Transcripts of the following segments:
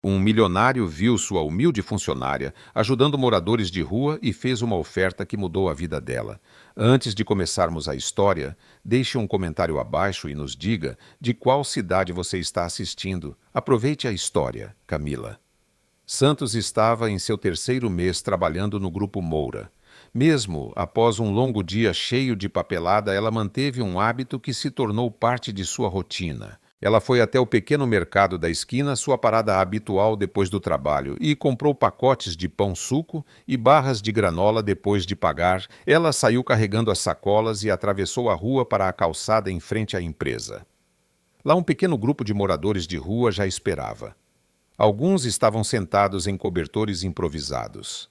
Um milionário viu sua humilde funcionária ajudando moradores de rua e fez uma oferta que mudou a vida dela. Antes de começarmos a história, deixe um comentário abaixo e nos diga de qual cidade você está assistindo. Aproveite a história, Camila. Santos estava em seu terceiro mês trabalhando no Grupo Moura. Mesmo após um longo dia cheio de papelada, ela manteve um hábito que se tornou parte de sua rotina. Ela foi até o pequeno mercado da esquina, sua parada habitual depois do trabalho, e comprou pacotes de pão-suco e barras de granola depois de pagar. Ela saiu carregando as sacolas e atravessou a rua para a calçada em frente à empresa. Lá um pequeno grupo de moradores de rua já esperava. Alguns estavam sentados em cobertores improvisados.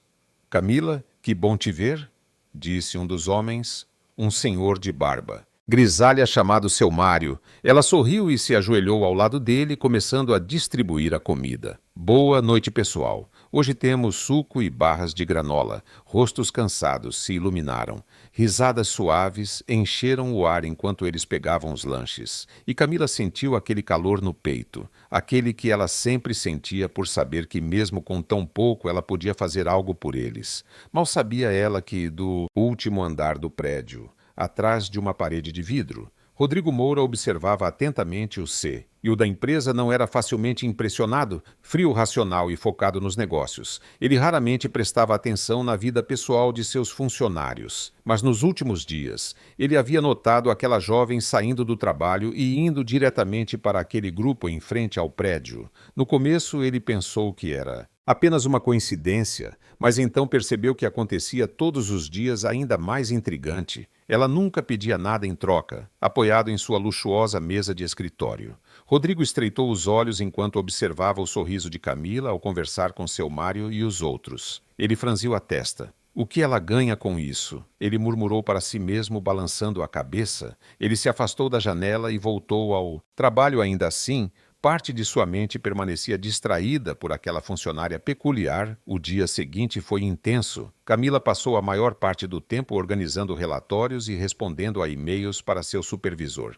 "Camila, que bom te ver", disse um dos homens, um senhor de barba grisalha chamado seu Mário. Ela sorriu e se ajoelhou ao lado dele, começando a distribuir a comida. "Boa noite, pessoal. Hoje temos suco e barras de granola." Rostos cansados se iluminaram. Risadas suaves encheram o ar enquanto eles pegavam os lanches. E Camila sentiu aquele calor no peito, aquele que ela sempre sentia por saber que mesmo com tão pouco ela podia fazer algo por eles. Mal sabia ela que, do último andar do prédio, atrás de uma parede de vidro, Rodrigo Moura observava atentamente o C. E o da empresa não era facilmente impressionado, frio, racional e focado nos negócios. Ele raramente prestava atenção na vida pessoal de seus funcionários. Mas nos últimos dias, ele havia notado aquela jovem saindo do trabalho e indo diretamente para aquele grupo em frente ao prédio. No começo, ele pensou que era apenas uma coincidência, mas então percebeu que acontecia todos os dias, ainda mais intrigante. Ela nunca pedia nada em troca, apoiado em sua luxuosa mesa de escritório. Rodrigo estreitou os olhos enquanto observava o sorriso de Camila ao conversar com seu Mário e os outros. Ele franziu a testa. "O que ela ganha com isso?" Ele murmurou para si mesmo, balançando a cabeça. Ele se afastou da janela e voltou ao trabalho. Ainda assim, parte de sua mente permanecia distraída por aquela funcionária peculiar. O dia seguinte foi intenso. Camila passou a maior parte do tempo organizando relatórios e respondendo a e-mails para seu supervisor.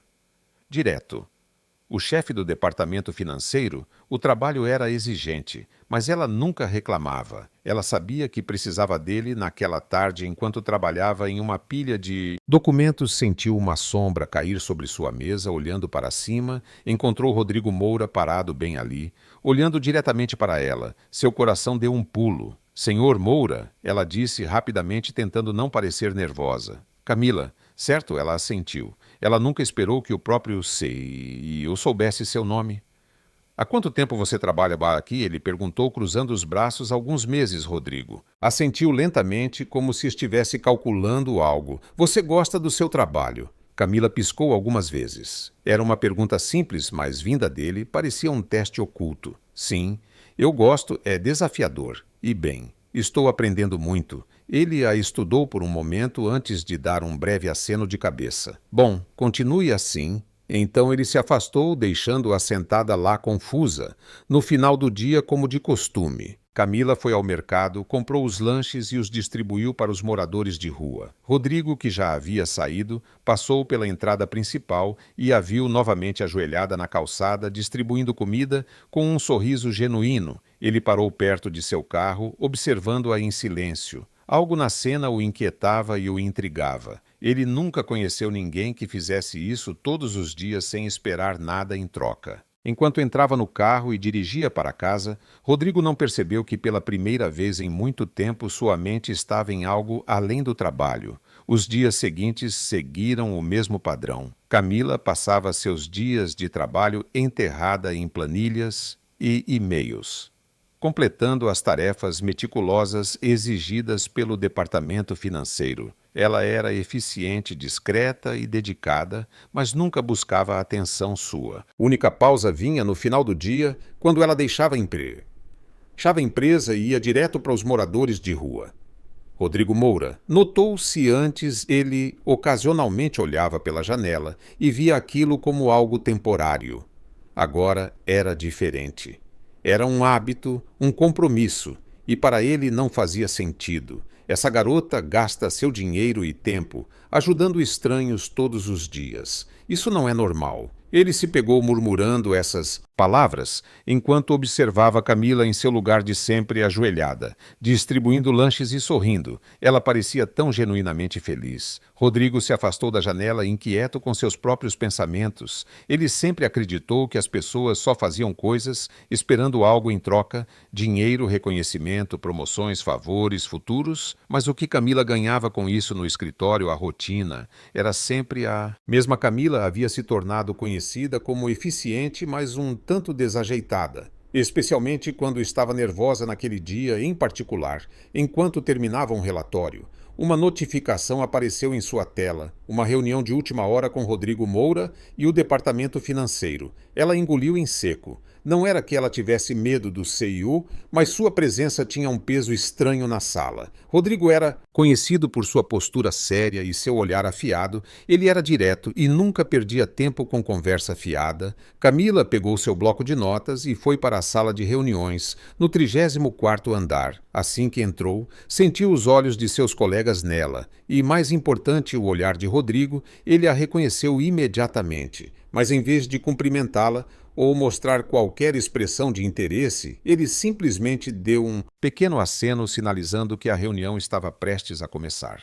Direto. O chefe do departamento financeiro, o trabalho era exigente, mas ela nunca reclamava. Ela sabia que precisava dele naquela tarde enquanto trabalhava em uma pilha de documentos. Sentiu uma sombra cair sobre sua mesa, olhando para cima, encontrou Rodrigo Moura parado bem ali, olhando diretamente para ela. Seu coração deu um pulo. "Senhor Moura", ela disse rapidamente, tentando não parecer nervosa. "Camila, certo?" Ela assentiu. Ela nunca esperou que o próprio C e eu soubesse seu nome. "Há quanto tempo você trabalha aqui?" ele perguntou, cruzando os braços. "Alguns meses, Rodrigo." Assentiu lentamente, como se estivesse calculando algo. "Você gosta do seu trabalho?" Camila piscou algumas vezes. Era uma pergunta simples, mas vinda dele parecia um teste oculto. "Sim, eu gosto, é desafiador. E bem, estou aprendendo muito." Ele a estudou por um momento antes de dar um breve aceno de cabeça. "Bom, continue assim." Então ele se afastou, deixando-a sentada lá confusa. No final do dia, como de costume, Camila foi ao mercado, comprou os lanches e os distribuiu para os moradores de rua. Rodrigo, que já havia saído, passou pela entrada principal e a viu novamente ajoelhada na calçada, distribuindo comida com um sorriso genuíno. Ele parou perto de seu carro, observando-a em silêncio. Algo na cena o inquietava e o intrigava. Ele nunca conheceu ninguém que fizesse isso todos os dias sem esperar nada em troca. Enquanto entrava no carro e dirigia para casa, Rodrigo não percebeu que pela primeira vez em muito tempo sua mente estava em algo além do trabalho. Os dias seguintes seguiram o mesmo padrão. Camila passava seus dias de trabalho enterrada em planilhas e e-mails, completando as tarefas meticulosas exigidas pelo departamento financeiro. Ela era eficiente, discreta e dedicada, mas nunca buscava a atenção sua. A única pausa vinha no final do dia, quando ela deixava a empresa e ia direto para os moradores de rua. Rodrigo Moura notou se antes ele ocasionalmente olhava pela janela e via aquilo como algo temporário. Agora era diferente. Era um hábito, um compromisso, e para ele não fazia sentido. Essa garota gasta seu dinheiro e tempo ajudando estranhos todos os dias. Isso não é normal. Ele se pegou murmurando essas palavras, enquanto observava Camila em seu lugar de sempre ajoelhada, distribuindo lanches e sorrindo. Ela parecia tão genuinamente feliz. Rodrigo se afastou da janela inquieto com seus próprios pensamentos. Ele sempre acreditou que as pessoas só faziam coisas esperando algo em troca, dinheiro, reconhecimento, promoções, favores, futuros, mas o que Camila ganhava com isso no escritório, a rotina, era sempre a... Mesma Camila havia se tornado conhecida como eficiente, mas um tanto desajeitada, especialmente quando estava nervosa naquele dia em particular. Enquanto terminava um relatório, uma notificação apareceu em sua tela, uma reunião de última hora com Rodrigo Moura e o departamento financeiro. Ela engoliu em seco. Não era que ela tivesse medo do CEO, mas sua presença tinha um peso estranho na sala. Rodrigo era conhecido por sua postura séria e seu olhar afiado. Ele era direto e nunca perdia tempo com conversa fiada. Camila pegou seu bloco de notas e foi para a sala de reuniões, no 34º andar. Assim que entrou, sentiu os olhos de seus colegas nela e, mais importante, o olhar de Rodrigo. Ele a reconheceu imediatamente, mas em vez de cumprimentá-la ou mostrar qualquer expressão de interesse, ele simplesmente deu um pequeno aceno sinalizando que a reunião estava prestes a começar.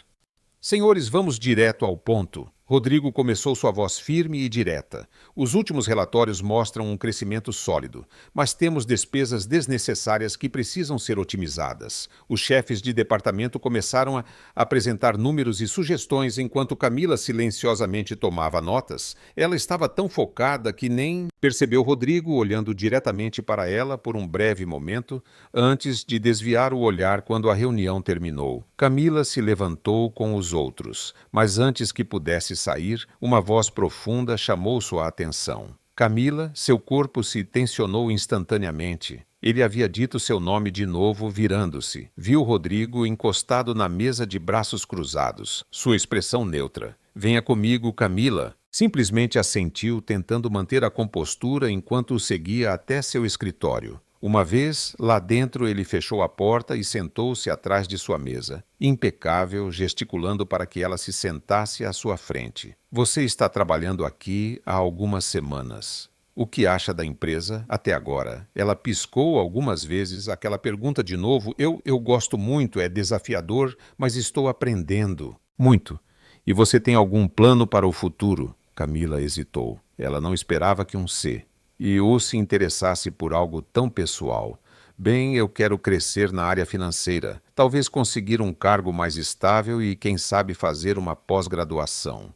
Senhores, vamos direto ao ponto. Rodrigo começou sua voz firme e direta. Os últimos relatórios mostram um crescimento sólido, mas temos despesas desnecessárias que precisam ser otimizadas. Os chefes de departamento começaram a apresentar números e sugestões enquanto Camila silenciosamente tomava notas. Ela estava tão focada que nem percebeu Rodrigo olhando diretamente para ela por um breve momento, antes de desviar o olhar quando a reunião terminou. Camila se levantou com os outros, mas antes que pudesse sair, uma voz profunda chamou sua atenção. Camila, seu corpo se tensionou instantaneamente. Ele havia dito seu nome de novo, virando-se. Viu Rodrigo encostado na mesa de braços cruzados, sua expressão neutra. Venha comigo, Camila. Simplesmente assentiu, tentando manter a compostura enquanto o seguia até seu escritório. Uma vez, lá dentro, ele fechou a porta e sentou-se atrás de sua mesa, impecável, gesticulando para que ela se sentasse à sua frente. Você está trabalhando aqui há algumas semanas. O que acha da empresa até agora? Ela piscou algumas vezes aquela pergunta de novo. Eu gosto muito, é desafiador, mas estou aprendendo. Muito. E você tem algum plano para o futuro? Camila hesitou. Ela não esperava que um C e ou se interessasse por algo tão pessoal. Bem, eu quero crescer na área financeira, talvez conseguir um cargo mais estável e, quem sabe, fazer uma pós-graduação.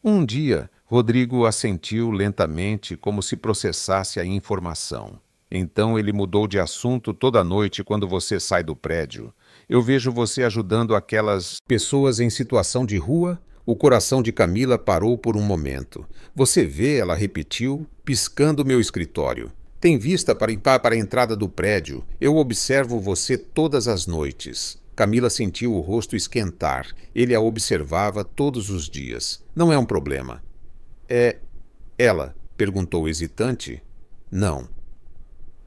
Um dia, Rodrigo assentiu lentamente, como se processasse a informação. Então ele mudou de assunto toda noite quando você sai do prédio. Eu vejo você ajudando aquelas pessoas em situação de rua. O coração de Camila parou por um momento. Você vê, ela repetiu, piscando meu escritório. Tem vista para a entrada do prédio. Eu observo você todas as noites. Camila sentiu o rosto esquentar. Ele a observava todos os dias. Não é um problema. É ela? Perguntou hesitante. Não.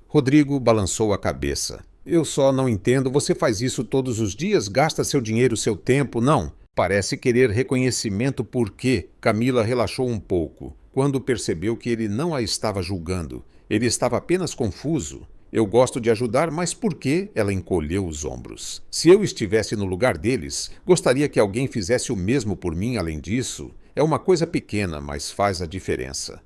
Rodrigo balançou a cabeça. Eu só não entendo. Você faz isso todos os dias? Gasta seu dinheiro, seu tempo? Não. Parece querer reconhecimento por quê? Camila relaxou um pouco, quando percebeu que ele não a estava julgando. Ele estava apenas confuso. Eu gosto de ajudar, mas por quê? Ela encolheu os ombros. Se eu estivesse no lugar deles, gostaria que alguém fizesse o mesmo por mim. Além disso, é uma coisa pequena, mas faz a diferença.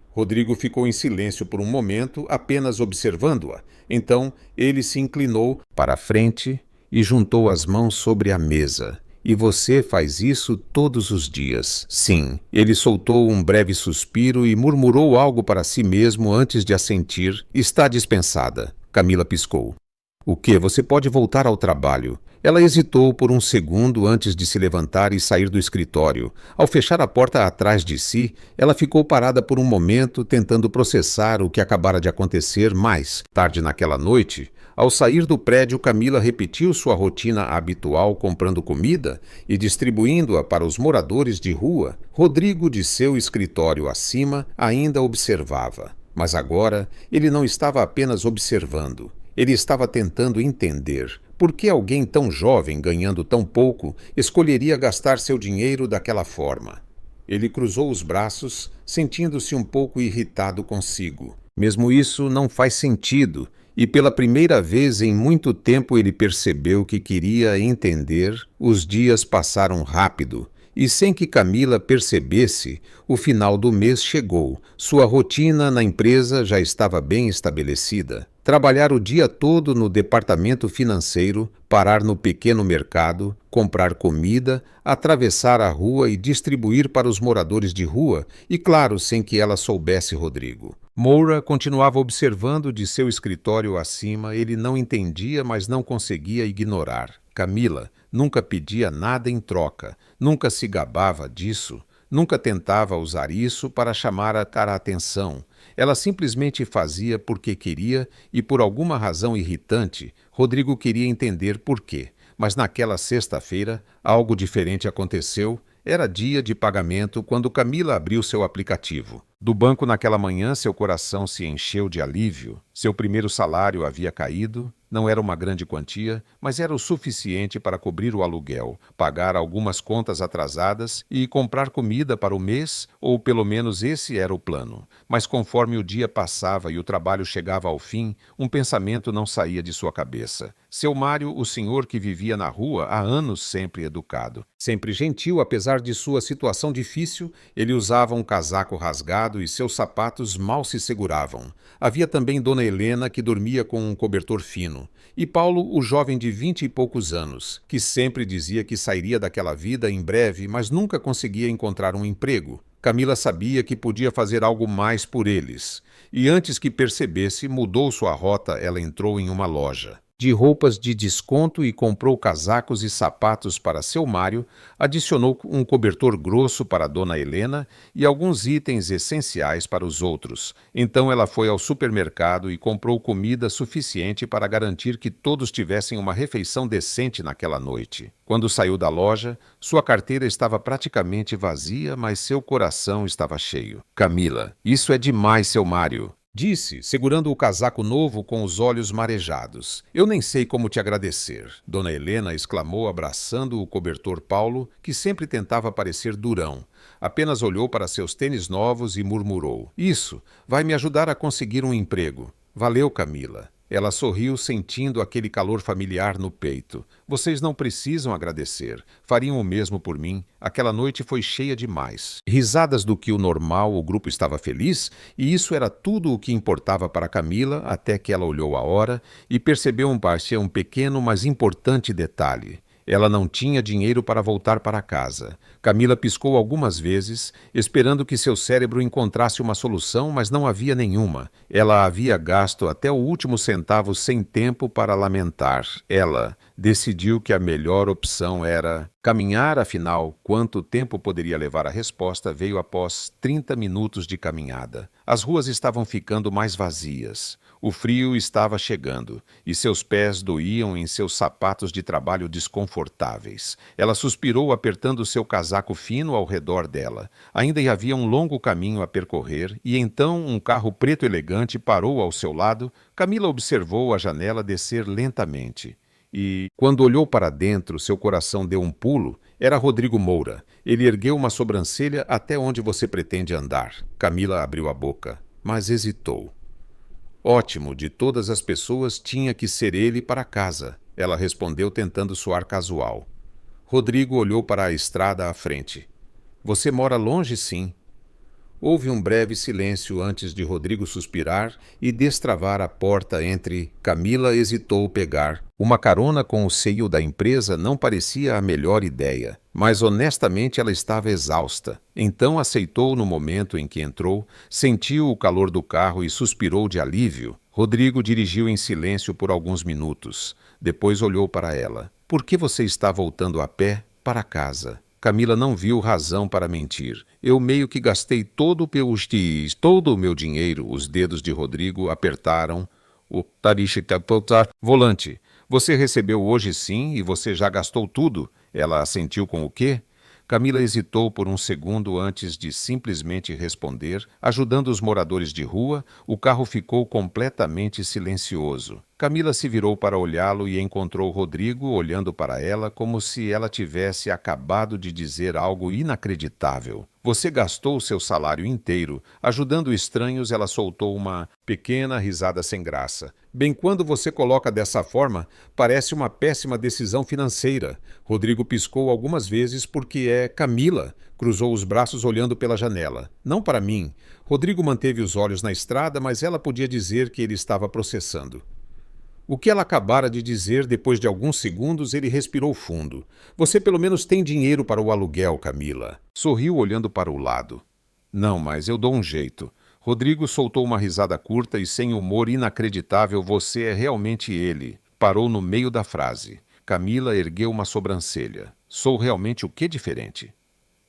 Rodrigo ficou em silêncio por um momento, apenas observando-a. Então, ele se inclinou para a frente e juntou as mãos sobre a mesa. E você faz isso todos os dias. Sim. Ele soltou um breve suspiro e murmurou algo para si mesmo antes de assentir. Está dispensada. Camila piscou. O quê? Você pode voltar ao trabalho. Ela hesitou por um segundo antes de se levantar e sair do escritório. Ao fechar a porta atrás de si, ela ficou parada por um momento, tentando processar o que acabara de acontecer. Mais tarde naquela noite, ao sair do prédio, Camila repetiu sua rotina habitual, comprando comida e distribuindo-a para os moradores de rua. Rodrigo, de seu escritório acima, ainda observava. Mas agora, ele não estava apenas observando. Ele estava tentando entender por que alguém tão jovem, ganhando tão pouco, escolheria gastar seu dinheiro daquela forma. Ele cruzou os braços, sentindo-se um pouco irritado consigo. Mesmo isso não faz sentido, e pela primeira vez em muito tempo ele percebeu que queria entender. Os dias passaram rápido, e sem que Camila percebesse, o final do mês chegou. Sua rotina na empresa já estava bem estabelecida. Trabalhar o dia todo no departamento financeiro, parar no pequeno mercado, comprar comida, atravessar a rua e distribuir para os moradores de rua, e claro, sem que ela soubesse Rodrigo. Moura continuava observando de seu escritório acima. Ele não entendia, mas não conseguia ignorar. Camila nunca pedia nada em troca, nunca se gabava disso, nunca tentava usar isso para chamar a atenção. Ela simplesmente fazia porque queria e por alguma razão irritante, Rodrigo queria entender por quê. Mas naquela sexta-feira, algo diferente aconteceu. Era dia de pagamento quando Camila abriu seu aplicativo. Do banco naquela manhã, seu coração se encheu de alívio. Seu primeiro salário havia caído. Não era uma grande quantia, mas era o suficiente para cobrir o aluguel, pagar algumas contas atrasadas e comprar comida para o mês, ou pelo menos esse era o plano. Mas conforme o dia passava e o trabalho chegava ao fim, um pensamento não saía de sua cabeça. Seu Mário, o senhor que vivia na rua há anos, sempre educado, sempre gentil apesar de sua situação difícil, ele usava um casaco rasgado e seus sapatos mal se seguravam. Havia também Dona Helena, que dormia com um cobertor fino, e Paulo, o jovem de 20 e poucos anos, que sempre dizia que sairia daquela vida em breve, mas nunca conseguia encontrar um emprego. Camila sabia que podia fazer algo mais por eles, e antes que percebesse, mudou sua rota. Ela entrou em uma loja de roupas de desconto e comprou casacos e sapatos para seu Mário, adicionou um cobertor grosso para Dona Helena e alguns itens essenciais para os outros. Então ela foi ao supermercado e comprou comida suficiente para garantir que todos tivessem uma refeição decente naquela noite. Quando saiu da loja, sua carteira estava praticamente vazia, mas seu coração estava cheio. Camila, isso é demais, seu Mário, disse, segurando o casaco novo com os olhos marejados. Eu nem sei como te agradecer, Dona Helena exclamou, abraçando o cobertor. Paulo, que sempre tentava parecer durão, apenas olhou para seus tênis novos e murmurou: Isso vai me ajudar a conseguir um emprego. Valeu, Camila. Ela sorriu, sentindo aquele calor familiar no peito. Vocês não precisam agradecer. Fariam o mesmo por mim. Aquela noite foi cheia demais. Risadas do que o normal, o grupo estava feliz, e isso era tudo o que importava para Camila, até que ela olhou a hora e percebeu um pequeno, mas importante detalhe. Ela não tinha dinheiro para voltar para casa. Camila piscou algumas vezes, esperando que seu cérebro encontrasse uma solução, mas não havia nenhuma. Ela havia gasto até o último centavo sem tempo para lamentar. Ela decidiu que a melhor opção era caminhar. Afinal, quanto tempo poderia levar? A resposta veio após 30 minutos de caminhada. As ruas estavam ficando mais vazias. O frio estava chegando, e seus pés doíam em seus sapatos de trabalho desconfortáveis. Ela suspirou, apertando seu casaco fino ao redor dela. Ainda havia um longo caminho a percorrer, e então um carro preto elegante parou ao seu lado. Camila observou a janela descer lentamente. E, quando olhou para dentro, seu coração deu um pulo. Era Rodrigo Moura. Ele ergueu uma sobrancelha. Até onde você pretende andar? Camila abriu a boca, mas hesitou. Ótimo, de todas as pessoas tinha que ser ele para casa, ela respondeu tentando soar casual. Rodrigo olhou para a estrada à frente. Você mora longe, sim. Houve um breve silêncio antes de Rodrigo suspirar e destravar a porta entre. Camila hesitou pegar. Uma carona com o CEO da empresa não parecia a melhor ideia, mas honestamente ela estava exausta. Então aceitou no momento em que entrou, sentiu o calor do carro e suspirou de alívio. Rodrigo dirigiu em silêncio por alguns minutos. Depois olhou para ela. Por que você está voltando a pé para casa? Camila não viu razão para mentir. Eu meio que gastei todo o meu dinheiro. Os dedos de Rodrigo apertaram o volante. Você recebeu hoje, sim, e você já gastou tudo? Ela assentiu com o quê? Camila hesitou por um segundo antes de simplesmente responder. Ajudando os moradores de rua, o carro ficou completamente silencioso. Camila se virou para olhá-lo e encontrou Rodrigo olhando para ela como se ela tivesse acabado de dizer algo inacreditável. Você gastou seu salário inteiro. Ajudando estranhos, ela soltou uma pequena risada sem graça. Bem, quando você coloca dessa forma, parece uma péssima decisão financeira. Rodrigo piscou algumas vezes porque é Camila. Cruzou os braços olhando pela janela. Não para mim. Rodrigo manteve os olhos na estrada, mas ela podia dizer que ele estava processando. O que ela acabara de dizer, depois de alguns segundos, ele respirou fundo. Você pelo menos tem dinheiro para o aluguel, Camila. Sorriu olhando para o lado. Não, mas eu dou um jeito. Rodrigo soltou uma risada curta e sem humor inacreditável. Você é realmente ele. Parou no meio da frase. Camila ergueu uma sobrancelha. Sou realmente o que diferente?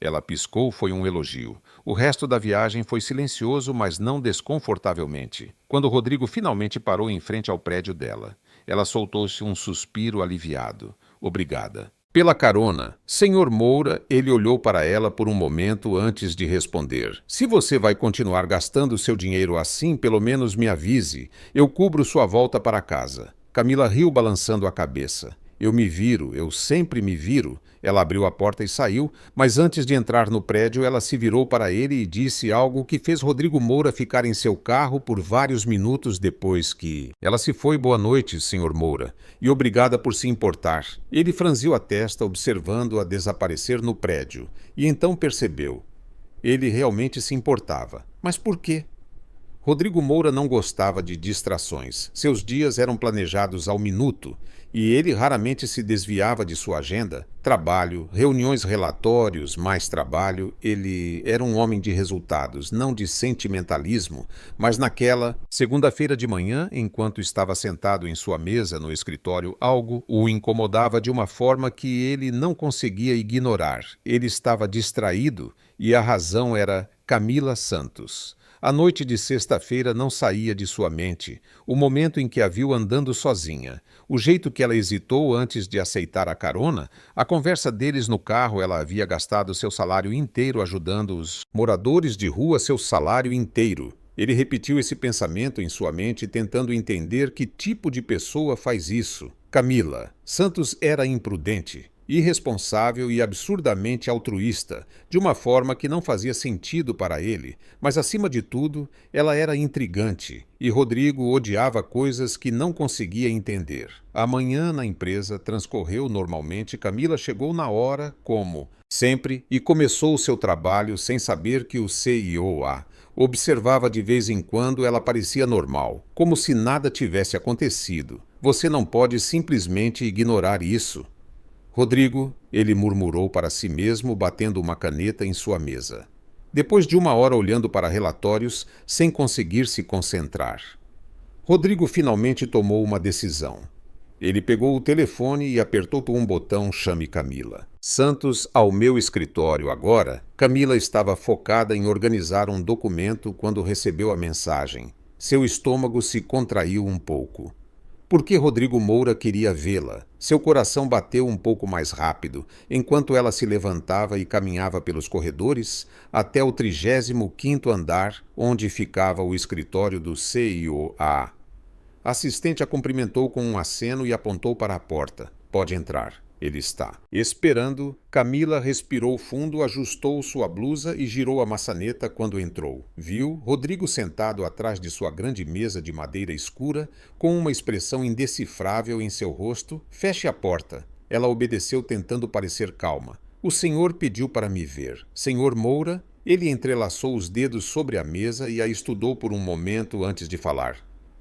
Ela piscou, foi um elogio. O resto da viagem foi silencioso, mas não desconfortavelmente. Quando Rodrigo finalmente parou em frente ao prédio dela, ela soltou-se um suspiro aliviado. Obrigada. Pela carona, Senhor Moura, ele olhou para ela por um momento antes de responder. Se você vai continuar gastando seu dinheiro assim, pelo menos me avise. Eu cubro sua volta para casa. Camila riu balançando a cabeça. Eu me viro, eu sempre me viro. Ela abriu a porta e saiu, mas antes de entrar no prédio, ela se virou para ele e disse algo que fez Rodrigo Moura ficar em seu carro por vários minutos depois que... Ela se foi. Boa noite, Sr. Moura, e obrigada por se importar. Ele franziu a testa, observando-a desaparecer no prédio, e então percebeu. Ele realmente se importava. Mas por quê? Rodrigo Moura não gostava de distrações. Seus dias eram planejados ao minuto e ele raramente se desviava de sua agenda. Trabalho, reuniões, relatórios, mais trabalho. Ele era um homem de resultados, não de sentimentalismo, mas naquela segunda-feira de manhã, enquanto estava sentado em sua mesa no escritório, algo o incomodava de uma forma que ele não conseguia ignorar. Ele estava distraído e a razão era Camila Santos. A noite de sexta-feira não saía de sua mente, o momento em que a viu andando sozinha, o jeito que ela hesitou antes de aceitar a carona, a conversa deles no carro. Ela havia gastado seu salário inteiro ajudando os moradores de rua, seu salário inteiro. Ele repetiu esse pensamento em sua mente, tentando entender que tipo de pessoa faz isso. Camila Santos era imprudente, irresponsável e absurdamente altruísta, de uma forma que não fazia sentido para ele, mas acima de tudo, ela era intrigante, e Rodrigo odiava coisas que não conseguia entender. A manhã na empresa transcorreu normalmente. Camila chegou na hora, como sempre, e começou o seu trabalho sem saber que o CEO observava de vez em quando. Ela parecia normal, como se nada tivesse acontecido. Você não pode simplesmente ignorar isso. Rodrigo, ele murmurou para si mesmo, batendo uma caneta em sua mesa. Depois de uma hora olhando para relatórios, sem conseguir se concentrar. Rodrigo finalmente tomou uma decisão. Ele pegou o telefone e apertou por um botão. Chame Camila Santos ao meu escritório agora. Camila estava focada em organizar um documento quando recebeu a mensagem. Seu estômago se contraiu um pouco. Porque Rodrigo Moura queria vê-la. Seu coração bateu um pouco mais rápido, enquanto ela se levantava e caminhava pelos corredores até o 35º andar, onde ficava o escritório do CEO. A assistente a cumprimentou com um aceno e apontou para a porta. Pode entrar. Ele está esperando. Camila respirou fundo, ajustou sua blusa e girou a maçaneta quando entrou. Viu Rodrigo sentado atrás de sua grande mesa de madeira escura, com uma expressão indecifrável em seu rosto. Feche a porta. Ela obedeceu, tentando parecer calma. O senhor pediu para me ver. Senhor Moura? Ele entrelaçou os dedos sobre a mesa e a estudou por um momento antes de falar.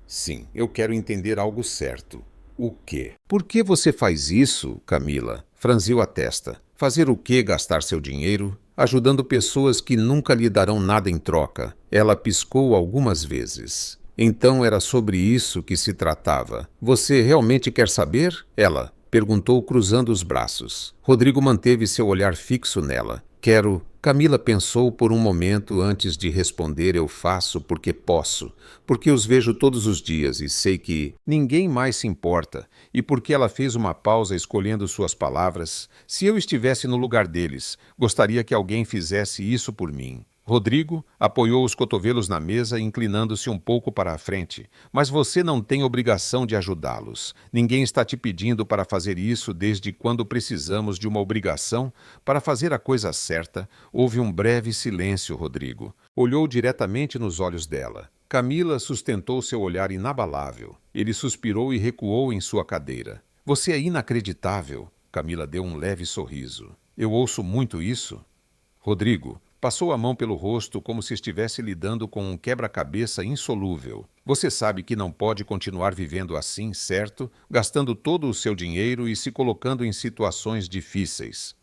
Sim, eu quero entender algo certo. O quê? Por que você faz isso, Camila? Franziu a testa. Fazer o quê? Gastar seu dinheiro? Ajudando pessoas que nunca lhe darão nada em troca. Ela piscou algumas vezes. Então era sobre isso que se tratava. Você realmente quer saber? Ela perguntou, cruzando os braços. Rodrigo manteve seu olhar fixo nela. Quero... Camila pensou por um momento antes de responder. Eu faço porque posso, porque os vejo todos os dias e sei que ninguém mais se importa, e porque ela fez uma pausa escolhendo suas palavras. Se eu estivesse no lugar deles, gostaria que alguém fizesse isso por mim. Rodrigo apoiou os cotovelos na mesa, inclinando-se um pouco para a frente. Mas você não tem obrigação de ajudá-los. Ninguém está te pedindo para fazer isso desde quando precisamos de uma obrigação para fazer a coisa certa. Houve um breve silêncio, Rodrigo. Olhou diretamente nos olhos dela. Camila sustentou seu olhar inabalável. Ele suspirou e recuou em sua cadeira. Você é inacreditável. Camila deu um leve sorriso. Eu ouço muito isso. Rodrigo passou a mão pelo rosto como se estivesse lidando com um quebra-cabeça insolúvel. Você sabe que não pode continuar vivendo assim, certo? Gastando todo o seu dinheiro e se colocando em situações difíceis.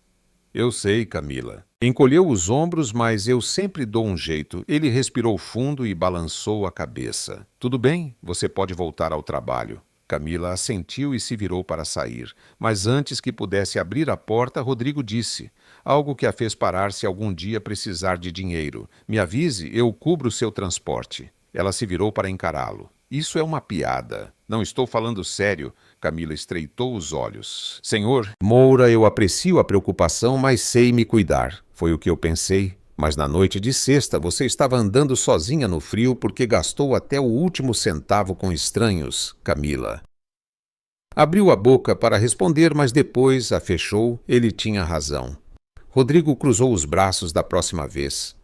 Eu sei, Camila. Encolheu os ombros, mas eu sempre dou um jeito. Ele respirou fundo e balançou a cabeça. Tudo bem, você pode voltar ao trabalho. Camila assentiu e se virou para sair. Mas antes que pudesse abrir a porta, Rodrigo disse algo que a fez parar se algum dia precisar de dinheiro. Me avise, eu cubro seu transporte. Ela se virou para encará-lo. Isso é uma piada. Não estou falando sério. Camila estreitou os olhos. Senhor Moura, eu aprecio a preocupação, mas sei me cuidar. Foi o que eu pensei. Mas na noite de sexta você estava andando sozinha no frio porque gastou até o último centavo com estranhos, Camila. Abriu a boca para responder, mas depois a fechou. Ele tinha razão. Rodrigo cruzou os braços da próxima vez.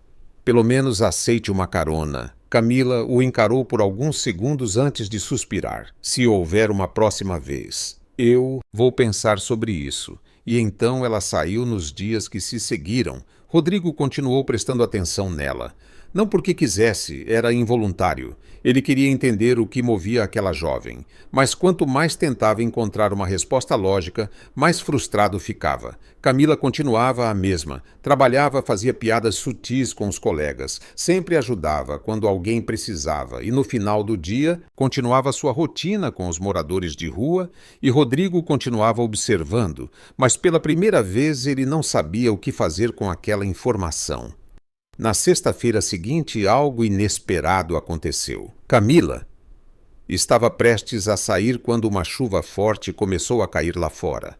Pelo menos aceite uma carona. Camila o encarou por alguns segundos antes de suspirar. Se houver uma próxima vez, eu vou pensar sobre isso. E então ela saiu nos dias que se seguiram. Rodrigo continuou prestando atenção nela. Não porque quisesse, era involuntário. Ele queria entender o que movia aquela jovem. Mas quanto mais tentava encontrar uma resposta lógica, mais frustrado ficava. Camila continuava a mesma. Trabalhava, fazia piadas sutis com os colegas. Sempre ajudava quando alguém precisava. E no final do dia, continuava sua rotina com os moradores de rua e Rodrigo continuava observando. Mas pela primeira vez ele não sabia o que fazer com aquela informação. Na sexta-feira seguinte, algo inesperado aconteceu. Camila estava prestes a sair quando uma chuva forte começou a cair lá fora.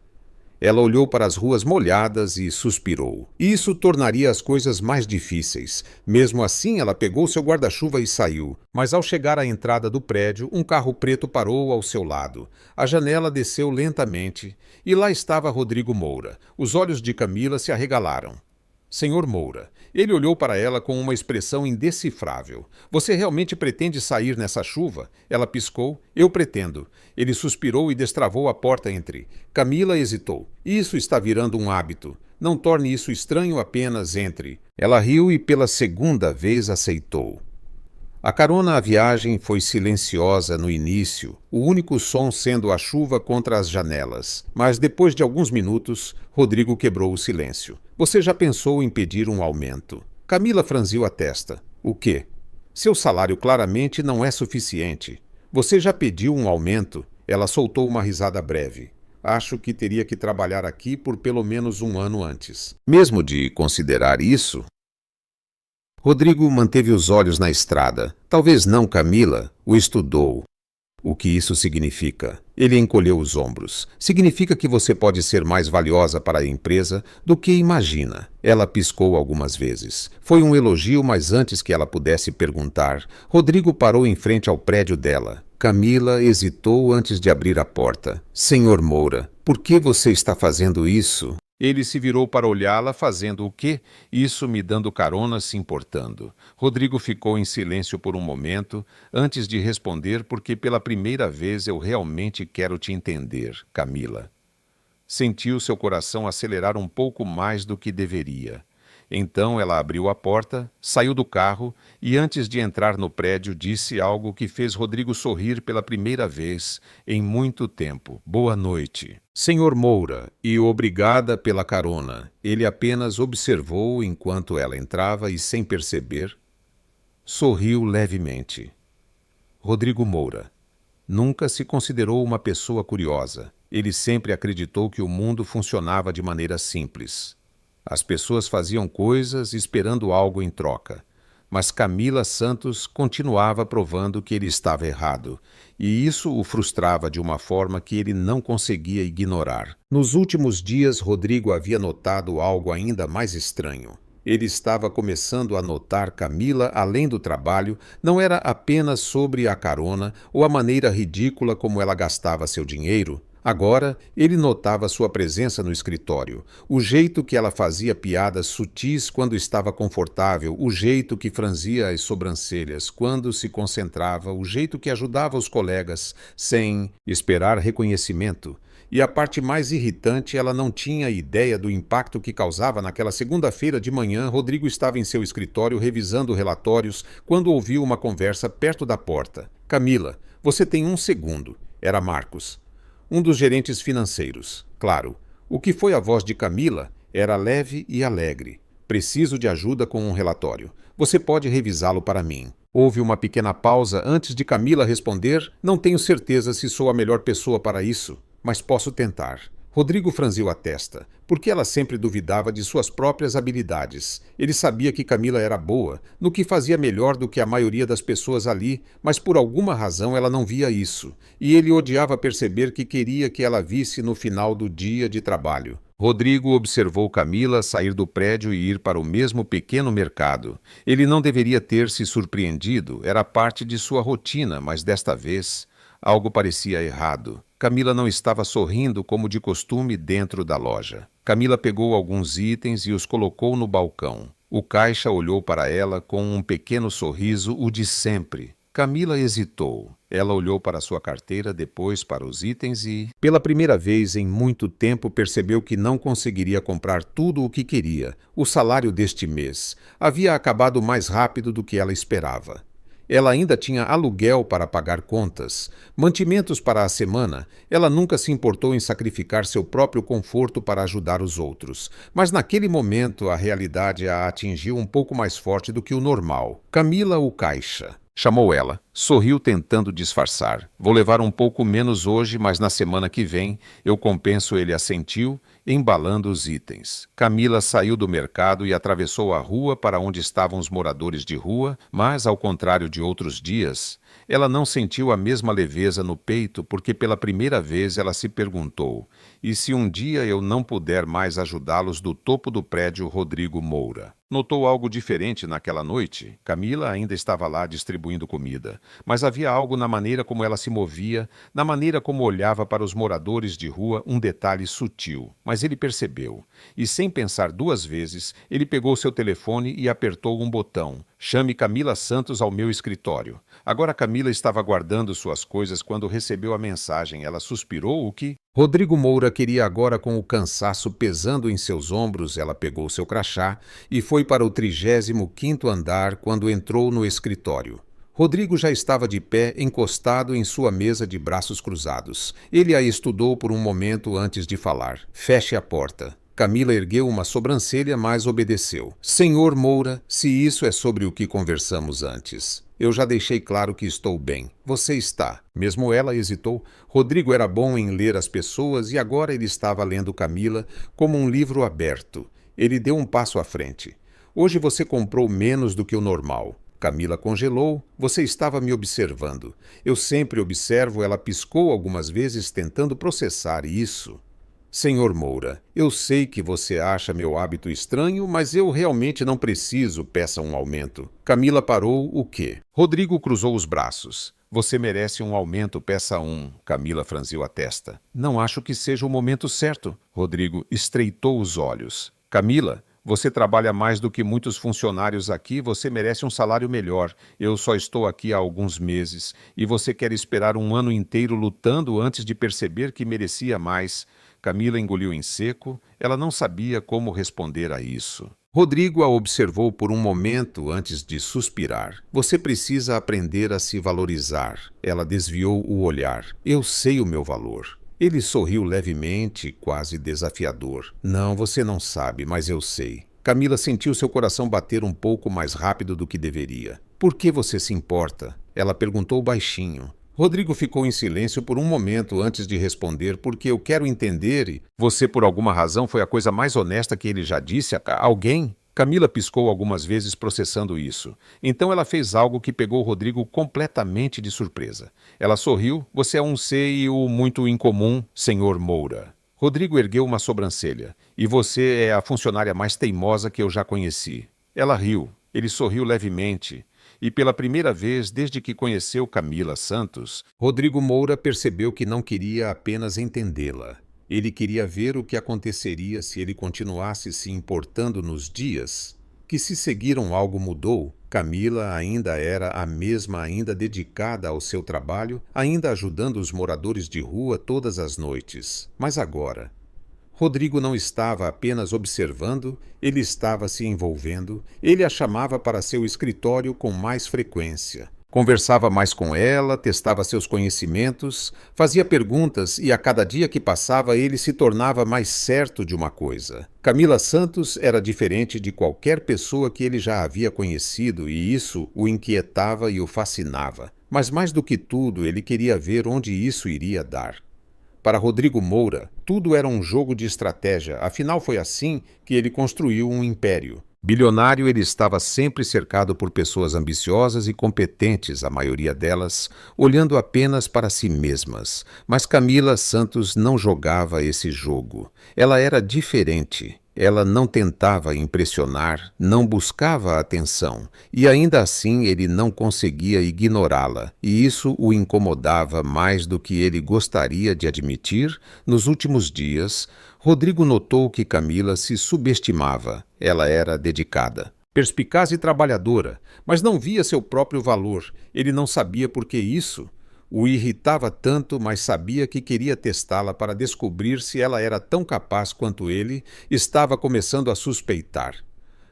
Ela olhou para as ruas molhadas e suspirou. Isso tornaria as coisas mais difíceis. Mesmo assim, ela pegou seu guarda-chuva e saiu. Mas ao chegar à entrada do prédio, um carro preto parou ao seu lado. A janela desceu lentamente e lá estava Rodrigo Moura. Os olhos de Camila se arregalaram. Senhor Moura. Ele olhou para ela com uma expressão indecifrável. Você realmente pretende sair nessa chuva? Ela piscou. Eu pretendo. Ele suspirou e destravou a porta entre. Camila hesitou. Isso está virando um hábito. Não torne isso estranho, apenas entre. Ela riu e pela segunda vez aceitou. A carona à viagem foi silenciosa no início, o único som sendo a chuva contra as janelas. Mas depois de alguns minutos, Rodrigo quebrou o silêncio. Você já pensou em pedir um aumento? Camila franziu a testa. O quê? Seu salário claramente não é suficiente. Você já pediu um aumento? Ela soltou uma risada breve. Acho que teria que trabalhar aqui por pelo menos um ano antes. Mesmo de considerar isso... Rodrigo manteve os olhos na estrada. Talvez não Camila o estudou. O que isso significa? Ele encolheu os ombros. Significa que você pode ser mais valiosa para a empresa do que imagina. Ela piscou algumas vezes. Foi um elogio, mas antes que ela pudesse perguntar, Rodrigo parou em frente ao prédio dela. Camila hesitou antes de abrir a porta. Senhor Moura, por que você está fazendo isso? Ele se virou para olhá-la, fazendo o quê? Isso me dando carona, se importando. Rodrigo ficou em silêncio por um momento, antes de responder, porque pela primeira vez eu realmente quero te entender, Camila. Sentiu seu coração acelerar um pouco mais do que deveria. Então ela abriu a porta, saiu do carro e antes de entrar no prédio disse algo que fez Rodrigo sorrir pela primeira vez em muito tempo. Boa noite. Senhor Moura, e obrigada pela carona. Ele apenas observou enquanto ela entrava e, sem perceber, sorriu levemente. Rodrigo Moura nunca se considerou uma pessoa curiosa. Ele sempre acreditou que o mundo funcionava de maneira simples. As pessoas faziam coisas esperando algo em troca. Mas Camila Santos continuava provando que ele estava errado, e isso o frustrava de uma forma que ele não conseguia ignorar. Nos últimos dias, Rodrigo havia notado algo ainda mais estranho. Ele estava começando a notar Camila além do trabalho, não era apenas sobre a carona ou a maneira ridícula como ela gastava seu dinheiro. Agora, ele notava sua presença no escritório, o jeito que ela fazia piadas sutis quando estava confortável, o jeito que franzia as sobrancelhas quando se concentrava, o jeito que ajudava os colegas sem esperar reconhecimento. E a parte mais irritante, ela não tinha ideia do impacto que causava. Naquela segunda-feira de manhã, Rodrigo estava em seu escritório revisando relatórios quando ouviu uma conversa perto da porta. Camila, você tem um segundo. Era Marcos, um dos gerentes financeiros. Claro, o que foi a voz de Camila era leve e alegre. Preciso de ajuda com um relatório. Você pode revisá-lo para mim. Houve uma pequena pausa antes de Camila responder. Não tenho certeza se sou a melhor pessoa para isso, mas posso tentar. Rodrigo franziu a testa, porque ela sempre duvidava de suas próprias habilidades. Ele sabia que Camila era boa, no que fazia melhor do que a maioria das pessoas ali, mas por alguma razão ela não via isso, e ele odiava perceber que queria que ela visse no final do dia de trabalho. Rodrigo observou Camila sair do prédio e ir para o mesmo pequeno mercado. Ele não deveria ter se surpreendido, era parte de sua rotina, mas desta vez algo parecia errado. Camila não estava sorrindo como de costume dentro da loja. Camila pegou alguns itens e os colocou no balcão. O caixa olhou para ela com um pequeno sorriso, o de sempre. Camila hesitou. Ela olhou para sua carteira, depois para os itens e, pela primeira vez em muito tempo, percebeu que não conseguiria comprar tudo o que queria. O salário deste mês havia acabado mais rápido do que ela esperava. Ela ainda tinha aluguel para pagar contas, mantimentos para a semana. Ela nunca se importou em sacrificar seu próprio conforto para ajudar os outros. Mas naquele momento a realidade a atingiu um pouco mais forte do que o normal. Camila, o caixa, chamou ela. Sorriu tentando disfarçar. Vou levar um pouco menos hoje, mas na semana que vem eu compenso. Ele assentiu, embalando os itens. Camila saiu do mercado e atravessou a rua para onde estavam os moradores de rua, mas, ao contrário de outros dias, ela não sentiu a mesma leveza no peito porque pela primeira vez ela se perguntou: e se um dia eu não puder mais ajudá-los do topo do prédio Rodrigo Moura? Notou algo diferente naquela noite? Camila ainda estava lá distribuindo comida, mas havia algo na maneira como ela se movia, na maneira como olhava para os moradores de rua, um detalhe sutil. Mas ele percebeu, e sem pensar duas vezes, ele pegou seu telefone e apertou um botão. Chame Camila Santos ao meu escritório. Agora Camila estava guardando suas coisas quando recebeu a mensagem. Ela suspirou o que Rodrigo Moura queria agora. Com o cansaço pesando em seus ombros, ela pegou seu crachá e foi para o 35º andar quando entrou no escritório. Rodrigo já estava de pé, encostado em sua mesa de braços cruzados. Ele a estudou por um momento antes de falar. Feche a porta. Camila ergueu uma sobrancelha, mas obedeceu. Senhor Moura, se isso é sobre o que conversamos antes. Eu já deixei claro que estou bem. Você está. Mesmo ela hesitou. Rodrigo era bom em ler as pessoas e agora ele estava lendo Camila como um livro aberto. Ele deu um passo à frente. Hoje você comprou menos do que o normal. Camila congelou. Você estava me observando. Eu sempre observo. Ela piscou algumas vezes tentando processar isso. Senhor Moura, eu sei que você acha meu hábito estranho, mas eu realmente não preciso. Peça um aumento. Camila parou. O quê? Rodrigo cruzou os braços. Você merece um aumento, peça um. Camila franziu a testa. Não acho que seja o momento certo. Rodrigo estreitou os olhos. Camila, você trabalha mais do que muitos funcionários aqui, você merece um salário melhor. Eu só estou aqui há alguns meses e você quer esperar um ano inteiro lutando antes de perceber que merecia mais. Camila engoliu em seco. Ela não sabia como responder a isso. Rodrigo a observou por um momento antes de suspirar. Você precisa aprender a se valorizar. Ela desviou o olhar. Eu sei o meu valor. Ele sorriu levemente, quase desafiador. Não, você não sabe, mas eu sei. Camila sentiu seu coração bater um pouco mais rápido do que deveria. Por que você se importa? Ela perguntou baixinho. Rodrigo ficou em silêncio por um momento antes de responder, porque eu quero entender e... Você, por alguma razão, foi a coisa mais honesta que ele já disse a alguém? Camila piscou algumas vezes processando isso. Então ela fez algo que pegou Rodrigo completamente de surpresa. Ela sorriu. Você é um CEO muito incomum, senhor Moura. Rodrigo ergueu uma sobrancelha. E você é a funcionária mais teimosa que eu já conheci. Ela riu. Ele sorriu levemente. E pela primeira vez desde que conheceu Camila Santos, Rodrigo Moura percebeu que não queria apenas entendê-la. Ele queria ver o que aconteceria se ele continuasse se importando nos dias que se seguiram. Algo mudou. Camila ainda era a mesma, ainda dedicada ao seu trabalho, ainda ajudando os moradores de rua todas as noites. Mas agora, Rodrigo não estava apenas observando, ele estava se envolvendo. Ele a chamava para seu escritório com mais frequência. Conversava mais com ela, testava seus conhecimentos, fazia perguntas e a cada dia que passava ele se tornava mais certo de uma coisa. Camila Santos era diferente de qualquer pessoa que ele já havia conhecido e isso o inquietava e o fascinava. Mas mais do que tudo, ele queria ver onde isso iria dar. Para Rodrigo Moura, tudo era um jogo de estratégia, afinal foi assim que ele construiu um império. Bilionário, ele estava sempre cercado por pessoas ambiciosas e competentes, a maioria delas olhando apenas para si mesmas. Mas Camila Santos não jogava esse jogo. Ela era diferente. Ela não tentava impressionar, não buscava atenção, e ainda assim ele não conseguia ignorá-la, e isso o incomodava mais do que ele gostaria de admitir. Nos últimos dias, Rodrigo notou que Camila se subestimava. Ela era dedicada, perspicaz e trabalhadora, mas não via seu próprio valor. Ele não sabia por que isso o irritava tanto, mas sabia que queria testá-la para descobrir se ela era tão capaz quanto ele estava começando a suspeitar.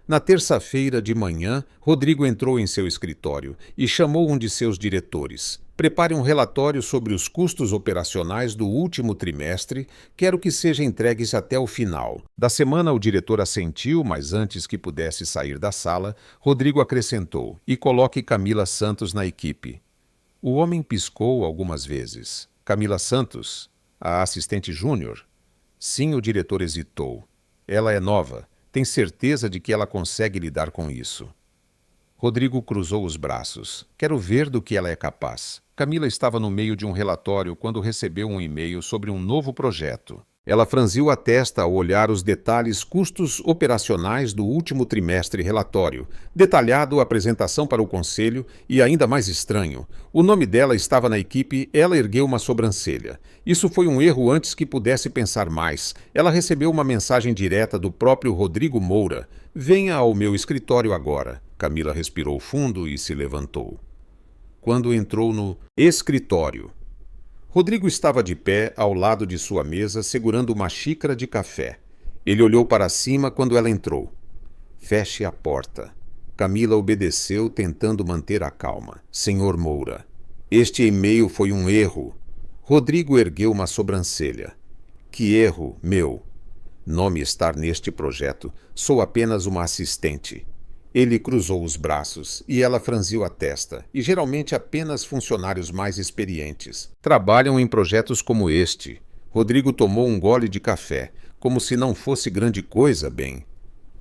Na terça-feira de manhã, Rodrigo entrou em seu escritório e chamou um de seus diretores. Prepare um relatório sobre os custos operacionais do último trimestre. Quero que seja entregue até o final da semana. O diretor assentiu, mas antes que pudesse sair da sala, Rodrigo acrescentou: e coloque Camila Santos na equipe. O homem piscou algumas vezes. Camila Santos, a assistente júnior? Sim, o diretor hesitou. Ela é nova. Tem certeza de que ela consegue lidar com isso? Rodrigo cruzou os braços. Quero ver do que ela é capaz. Camila estava no meio de um relatório quando recebeu um e-mail sobre um novo projeto. Ela franziu a testa ao olhar os detalhes: custos operacionais do último trimestre, relatório detalhado, apresentação para o conselho e, ainda mais estranho, o nome dela estava na equipe. Ela ergueu uma sobrancelha. Isso foi um erro antes que pudesse pensar mais. Ela recebeu uma mensagem direta do próprio Rodrigo Moura. Venha ao meu escritório agora. Camila respirou fundo e se levantou. Quando entrou no escritório, Rodrigo estava de pé ao lado de sua mesa, segurando uma xícara de café. Ele olhou para cima quando ela entrou. Feche a porta. Camila obedeceu, tentando manter a calma. Senhor Moura, este e-mail foi um erro. Rodrigo ergueu uma sobrancelha. Que erro, meu? Nome estar neste projeto. Sou apenas uma assistente. Ele cruzou os braços e ela franziu a testa. E geralmente apenas funcionários mais experientes trabalham em projetos como este. Rodrigo tomou um gole de café, como se não fosse grande coisa, bem.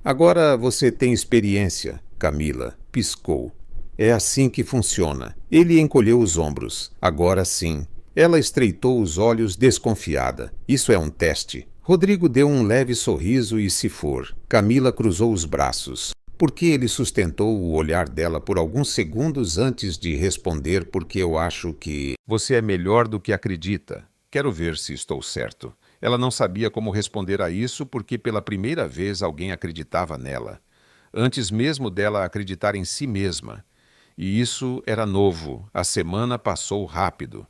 Agora você tem experiência, Camila piscou. É assim que funciona. Ele encolheu os ombros. Agora sim. Ela estreitou os olhos, desconfiada. Isso é um teste. Rodrigo deu um leve sorriso e, se for, Camila cruzou os braços. Porque ele sustentou o olhar dela por alguns segundos antes de responder: porque eu acho que você é melhor do que acredita. Quero ver se estou certo. Ela não sabia como responder a isso porque pela primeira vez alguém acreditava nela. Antes mesmo dela acreditar em si mesma. E isso era novo. A semana passou rápido.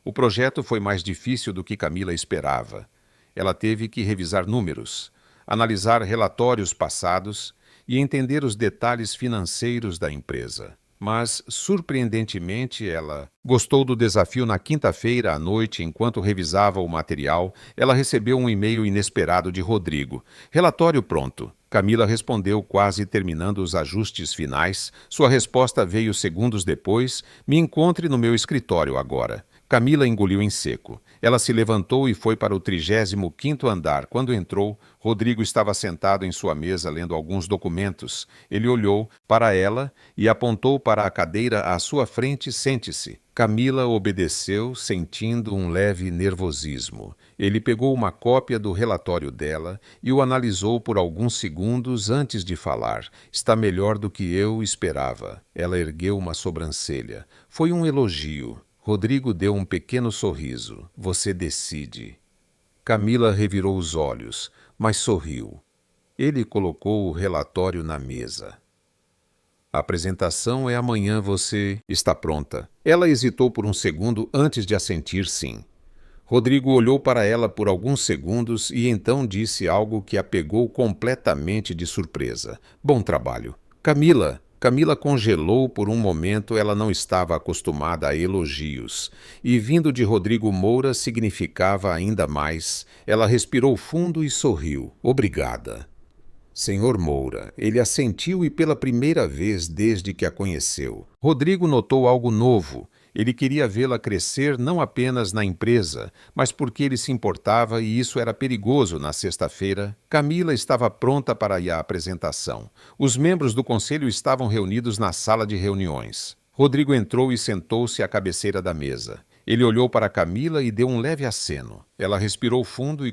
O projeto foi mais difícil do que Camila esperava. Ela teve que revisar números, analisar relatórios passados e entender os detalhes financeiros da empresa. Mas, surpreendentemente, ela gostou do desafio. Na quinta-feira à noite, enquanto revisava o material, ela recebeu um e-mail inesperado de Rodrigo. Relatório pronto. Camila respondeu, quase terminando os ajustes finais. Sua resposta veio segundos depois. Me encontre no meu escritório agora. Camila engoliu em seco. Ela se levantou e foi para o 35º andar. Quando entrou, Rodrigo estava sentado em sua mesa lendo alguns documentos. Ele olhou para ela e apontou para a cadeira à sua frente. Sente-se. Camila obedeceu, sentindo um leve nervosismo. Ele pegou uma cópia do relatório dela e o analisou por alguns segundos antes de falar. Está melhor do que eu esperava. Ela ergueu uma sobrancelha. Foi um elogio. Rodrigo deu um pequeno sorriso. Você decide. Camila revirou os olhos, mas sorriu. Ele colocou o relatório na mesa. A apresentação é amanhã, você está pronta. Ela hesitou por um segundo antes de assentir sim. Rodrigo olhou para ela por alguns segundos e então disse algo que a pegou completamente de surpresa. Bom trabalho. Camila congelou por um momento, ela não estava acostumada a elogios. E vindo de Rodrigo Moura significava ainda mais. Ela respirou fundo e sorriu. Obrigada. Senhor Moura, ele assentiu e pela primeira vez desde que a conheceu. Rodrigo notou algo novo. Ele queria vê-la crescer não apenas na empresa, mas porque ele se importava e isso era perigoso na sexta-feira. Camila estava pronta para ir à apresentação. Os membros do conselho estavam reunidos na sala de reuniões. Rodrigo entrou e sentou-se à cabeceira da mesa. Ele olhou para Camila e deu um leve aceno. Ela respirou fundo e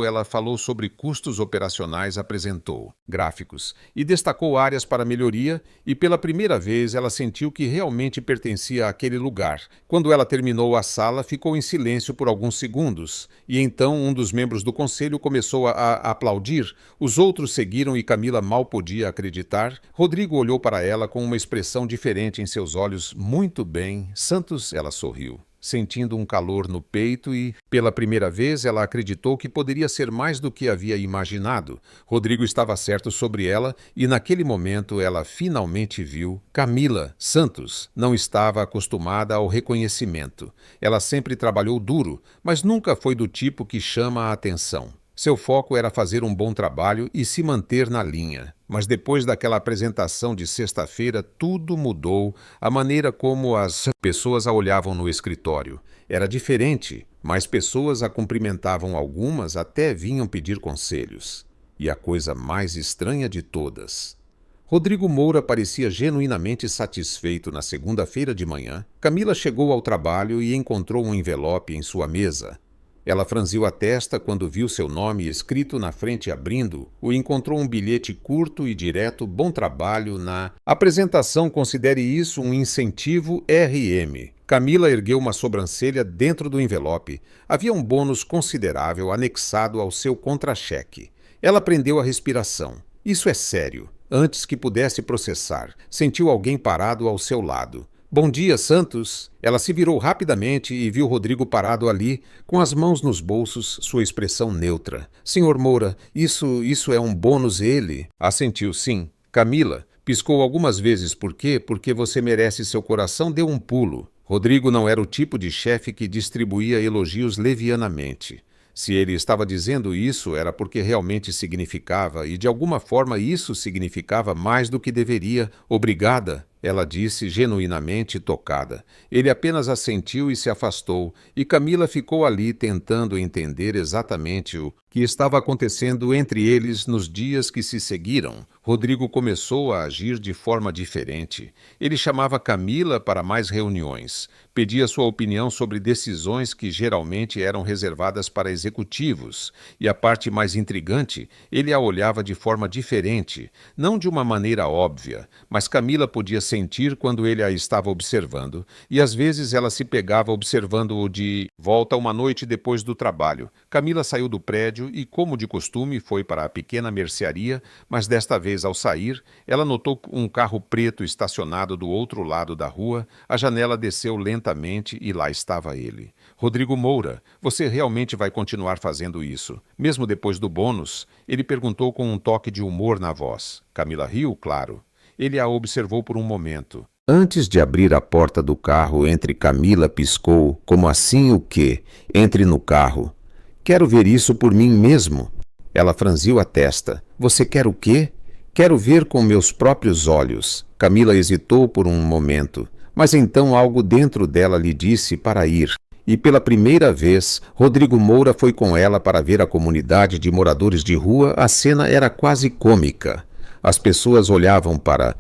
ela falou sobre custos operacionais, apresentou gráficos e destacou áreas para melhoria e pela primeira vez ela sentiu que realmente pertencia àquele lugar. Quando ela terminou a sala, ficou em silêncio por alguns segundos e então um dos membros do conselho começou a aplaudir. Os outros seguiram e Camila mal podia acreditar. Rodrigo olhou para ela com uma expressão diferente em seus olhos. Muito bem, Santos, ela sorriu, sentindo um calor no peito e, pela primeira vez, ela acreditou que poderia ser mais do que havia imaginado. Rodrigo estava certo sobre ela e, naquele momento, ela finalmente viu. Camila Santos não estava acostumada ao reconhecimento. Ela sempre trabalhou duro, mas nunca foi do tipo que chama a atenção. Seu foco era fazer um bom trabalho e se manter na linha. Mas depois daquela apresentação de sexta-feira, tudo mudou. A maneira como as pessoas a olhavam no escritório era diferente. Mais pessoas a cumprimentavam, algumas até vinham pedir conselhos. E a coisa mais estranha de todas: Rodrigo Moura parecia genuinamente satisfeito. Na segunda-feira de manhã, Camila chegou ao trabalho e encontrou um envelope em sua mesa. Ela franziu a testa quando viu seu nome escrito na frente. Abrindo-o, encontrou um bilhete curto e direto. Bom trabalho na apresentação, considere isso um incentivo RM. Camila ergueu uma sobrancelha dentro do envelope. Havia um bônus considerável anexado ao seu contra-cheque. Ela prendeu a respiração. Isso é sério. Antes que pudesse processar, sentiu alguém parado ao seu lado. Bom dia, Santos. Ela se virou rapidamente e viu Rodrigo parado ali, com as mãos nos bolsos, sua expressão neutra. Senhor Moura, isso é um bônus, ele? Assentiu sim. Camila piscou algumas vezes. Por quê? Porque você merece. Seu coração deu um pulo. Rodrigo não era o tipo de chefe que distribuía elogios levianamente. Se ele estava dizendo isso, era porque realmente significava, e de alguma forma isso significava mais do que deveria. Obrigada, ela disse, genuinamente tocada. Ele apenas assentiu e se afastou, e Camila ficou ali tentando entender exatamente o que estava acontecendo entre eles nos dias que se seguiram. Rodrigo começou a agir de forma diferente. Ele chamava Camila para mais reuniões, pedia sua opinião sobre decisões que geralmente eram reservadas para executivos, e a parte mais intrigante, ele a olhava de forma diferente, não de uma maneira óbvia, mas Camila podia sentir quando ele a estava observando, e às vezes ela se pegava observando-o de volta uma noite depois do trabalho. Camila saiu do prédio e, como de costume, foi para a pequena mercearia, mas desta vez, ao sair, ela notou um carro preto estacionado do outro lado da rua. A janela desceu lentamente e lá estava ele. Rodrigo Moura, você realmente vai continuar fazendo isso, mesmo depois do bônus? Ele perguntou com um toque de humor na voz. Camila riu, claro. Ele a observou por um momento. Antes de abrir a porta do carro, Camila piscou. Como assim o quê? Entre no carro. Quero ver isso por mim mesmo. Ela franziu a testa. Você quer o quê? Quero ver com meus próprios olhos. Camila hesitou por um momento, mas então algo dentro dela lhe disse para ir. E pela primeira vez, Rodrigo Moura foi com ela para ver a comunidade de moradores de rua. A cena era quase cômica. As pessoas olhavam para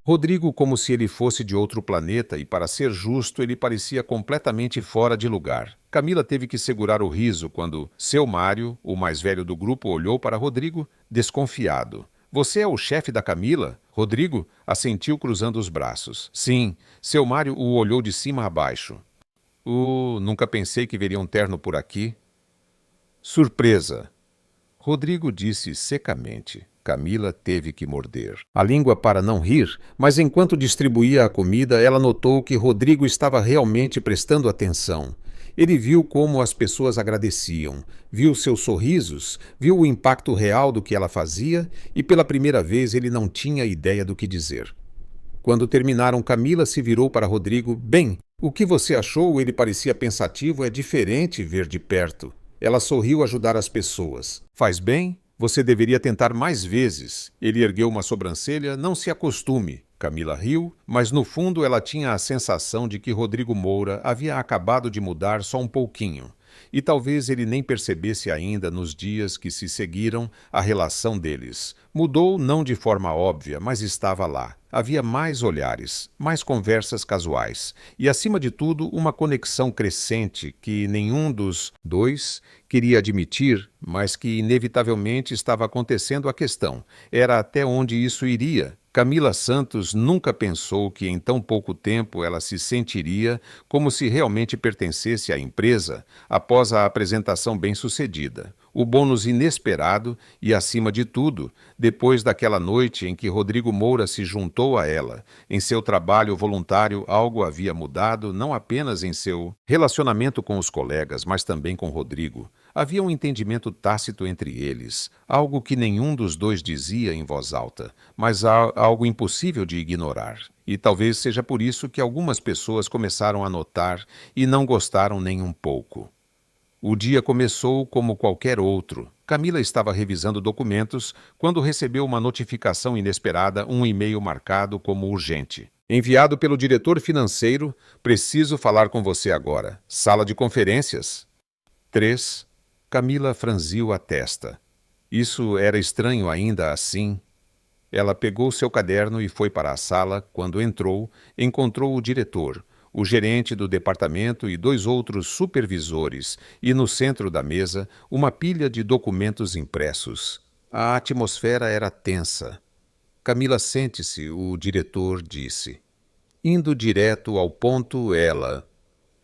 Rodrigo, como se ele fosse de outro planeta e, para ser justo, ele parecia completamente fora de lugar. Camila teve que segurar o riso quando seu Mário, o mais velho do grupo, olhou para Rodrigo, desconfiado. Você é o chefe da Camila? Rodrigo assentiu cruzando os braços. Sim, seu Mário o olhou de cima a baixo. Nunca pensei que veria um terno por aqui. Surpresa! Rodrigo disse secamente. Camila teve que morder a língua para não rir, mas enquanto distribuía a comida, ela notou que Rodrigo estava realmente prestando atenção. Ele viu como as pessoas agradeciam, viu seus sorrisos, viu o impacto real do que ela fazia e pela primeira vez ele não tinha ideia do que dizer. Quando terminaram, Camila se virou para Rodrigo. Bem, o que você achou? Ele parecia pensativo. É diferente ver de perto. Ela sorriu ajudar as pessoas. Faz bem? Você deveria tentar mais vezes. Ele ergueu uma sobrancelha. Não se acostume. Camila riu, mas no fundo ela tinha a sensação de que Rodrigo Moura havia acabado de mudar só um pouquinho. E talvez ele nem percebesse ainda nos dias que se seguiram a relação deles. Mudou não de forma óbvia, mas estava lá. Havia mais olhares, mais conversas casuais e, acima de tudo, uma conexão crescente que nenhum dos dois queria admitir, mas que inevitavelmente estava acontecendo. A questão era até onde isso iria. Camila Santos nunca pensou que em tão pouco tempo ela se sentiria como se realmente pertencesse à empresa após a apresentação bem-sucedida, o bônus inesperado e, acima de tudo, depois daquela noite em que Rodrigo Moura se juntou a ela. Em seu trabalho voluntário, algo havia mudado, não apenas em seu relacionamento com os colegas, mas também com Rodrigo. Havia um entendimento tácito entre eles, algo que nenhum dos dois dizia em voz alta, mas algo impossível de ignorar. E talvez seja por isso que algumas pessoas começaram a notar e não gostaram nem um pouco. O dia começou como qualquer outro. Camila estava revisando documentos quando recebeu uma notificação inesperada, um e-mail marcado como urgente. Enviado pelo diretor financeiro, preciso falar com você agora. Sala de conferências? 3. Camila franziu a testa. Isso era estranho ainda assim. Ela pegou seu caderno e foi para a sala. Quando entrou, encontrou o diretor, o gerente do departamento e 2 outros supervisores, e no centro da mesa, uma pilha de documentos impressos. A atmosfera era tensa. Camila, sente-se, o diretor disse. Indo direto ao ponto, ela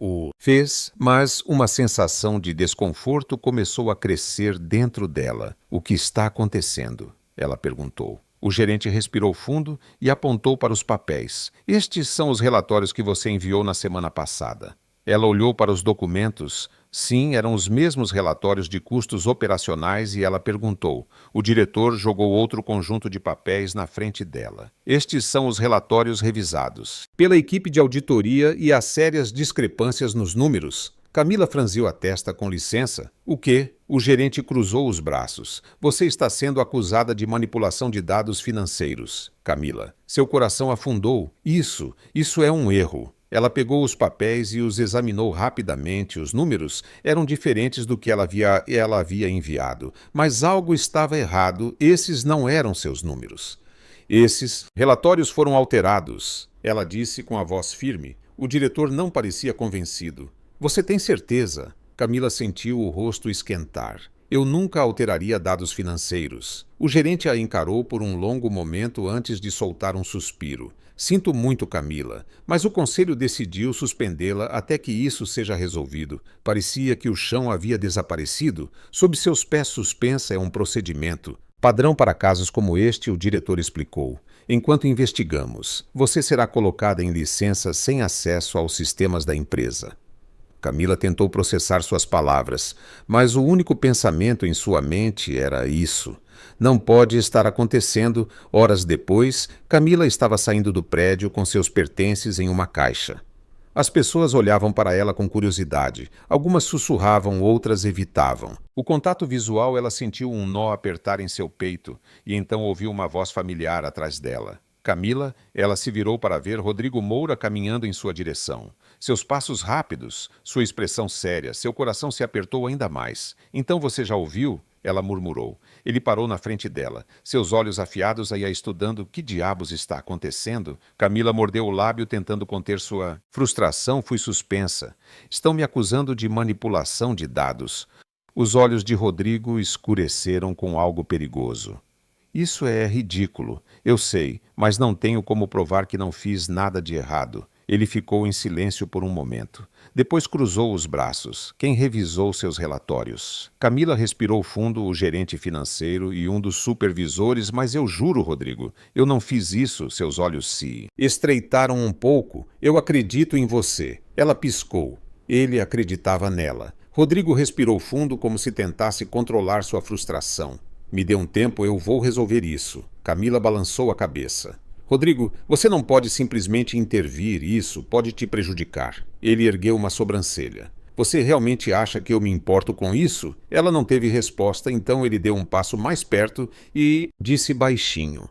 o fez, mas uma sensação de desconforto começou a crescer dentro dela. O que está acontecendo? Ela perguntou. O gerente respirou fundo e apontou para os papéis. Estes são os relatórios que você enviou na semana passada. Ela olhou para os documentos. Sim, eram os mesmos relatórios de custos operacionais e ela perguntou. O diretor jogou outro conjunto de papéis na frente dela. Estes são os relatórios revisados pela equipe de auditoria e as sérias discrepâncias nos números. Camila franziu a testa. Com licença. O quê? O gerente cruzou os braços. Você está sendo acusada de manipulação de dados financeiros. Camila. Seu coração afundou. Isso é um erro. Ela pegou os papéis e os examinou rapidamente. Os números eram diferentes do que ela havia enviado, mas algo estava errado. Esses não eram seus números. Esses relatórios foram alterados, ela disse com a voz firme. O diretor não parecia convencido. Você tem certeza? Camila sentiu o rosto esquentar. Eu nunca alteraria dados financeiros. O gerente a encarou por um longo momento antes de soltar um suspiro. Sinto muito, Camila, mas o conselho decidiu suspendê-la até que isso seja resolvido. Parecia que o chão havia desaparecido. Sob seus pés suspensa é um procedimento padrão para casos como este, o diretor explicou. Enquanto investigamos, você será colocada em licença sem acesso aos sistemas da empresa. Camila tentou processar suas palavras, mas o único pensamento em sua mente era isso. Não pode estar acontecendo. Horas depois, Camila estava saindo do prédio com seus pertences em uma caixa. As pessoas olhavam para ela com curiosidade. Algumas sussurravam, outras evitavam. O contato visual, ela sentiu um nó apertar em seu peito e então ouviu uma voz familiar atrás dela. Camila, ela se virou para ver Rodrigo Moura caminhando em sua direção. Seus passos rápidos, sua expressão séria, seu coração se apertou ainda mais. Então você já ouviu? ela murmurou. Ele parou na frente dela, seus olhos afiados a ia estudando. Que diabos está acontecendo? Camila mordeu o lábio tentando conter sua frustração. Fui suspensa. Estão me acusando de manipulação de dados. Os olhos de Rodrigo escureceram com algo perigoso. Isso é ridículo, eu sei, mas não tenho como provar que não fiz nada de errado. Ele ficou em silêncio por um momento. Depois cruzou os braços. Quem revisou seus relatórios? Camila respirou fundo, o gerente financeiro e um dos supervisores. Mas eu juro, Rodrigo, eu não fiz isso. Seus olhos se estreitaram um pouco. Eu acredito em você. Ela piscou. Ele acreditava nela. Rodrigo respirou fundo como se tentasse controlar sua frustração. Me dê um tempo, eu vou resolver isso. Camila balançou a cabeça. Rodrigo, você não pode simplesmente intervir, isso pode te prejudicar. Ele ergueu uma sobrancelha. Você realmente acha que eu me importo com isso? Ela não teve resposta, então ele deu um passo mais perto e disse baixinho.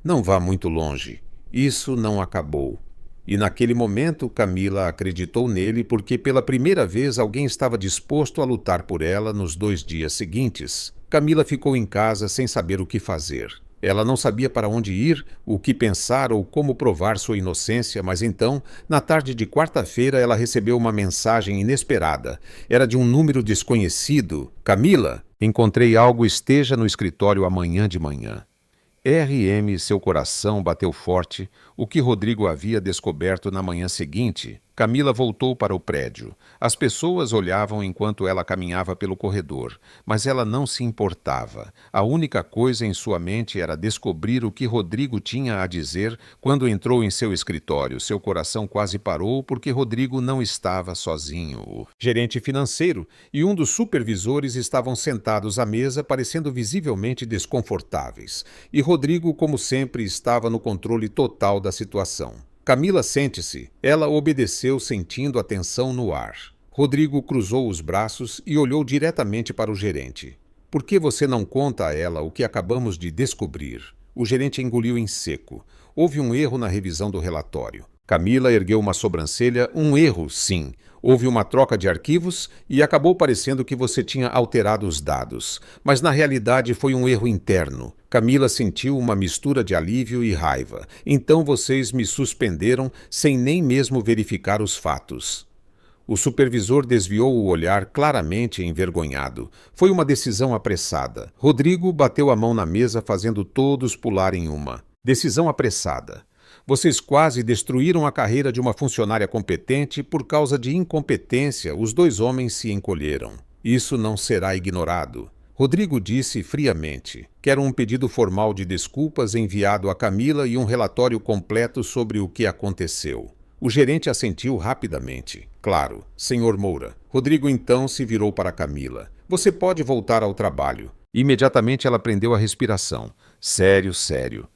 Não vá muito longe. Isso não acabou. E naquele momento Camila acreditou nele porque pela primeira vez alguém estava disposto a lutar por ela nos 2 dias seguintes. Camila ficou em casa sem saber o que fazer. Ela não sabia para onde ir, o que pensar ou como provar sua inocência, mas então, na tarde de quarta-feira, ela recebeu uma mensagem inesperada. Era de um número desconhecido. Camila, encontrei algo, esteja no escritório amanhã de manhã. RM, seu coração bateu forte. O que Rodrigo havia descoberto na manhã seguinte? Camila voltou para o prédio. As pessoas olhavam enquanto ela caminhava pelo corredor, mas ela não se importava. A única coisa em sua mente era descobrir o que Rodrigo tinha a dizer. Quando entrou em seu escritório, seu coração quase parou porque Rodrigo não estava sozinho. O gerente financeiro e um dos supervisores estavam sentados à mesa, parecendo visivelmente desconfortáveis. E Rodrigo, como sempre, estava no controle total da situação. Camila, sente-se. Ela obedeceu, sentindo a tensão no ar. Rodrigo cruzou os braços e olhou diretamente para o gerente. Por que você não conta a ela o que acabamos de descobrir? O gerente engoliu em seco. Houve um erro na revisão do relatório. Camila ergueu uma sobrancelha. Um erro, sim. Houve uma troca de arquivos e acabou parecendo que você tinha alterado os dados. Mas na realidade foi um erro interno. Camila sentiu uma mistura de alívio e raiva. Então vocês me suspenderam sem nem mesmo verificar os fatos. O supervisor desviou o olhar, claramente envergonhado. Foi uma decisão apressada. Rodrigo bateu a mão na mesa, fazendo todos pularem uma. Decisão apressada. Vocês quase destruíram a carreira de uma funcionária competente por causa de incompetência. Os 2 homens se encolheram. Isso não será ignorado. Rodrigo disse friamente. Quero um pedido formal de desculpas enviado a Camila e um relatório completo sobre o que aconteceu. O gerente assentiu rapidamente. Claro, senhor Moura. Rodrigo então se virou para Camila. Você pode voltar ao trabalho. Imediatamente ela prendeu a respiração. Sério, sério.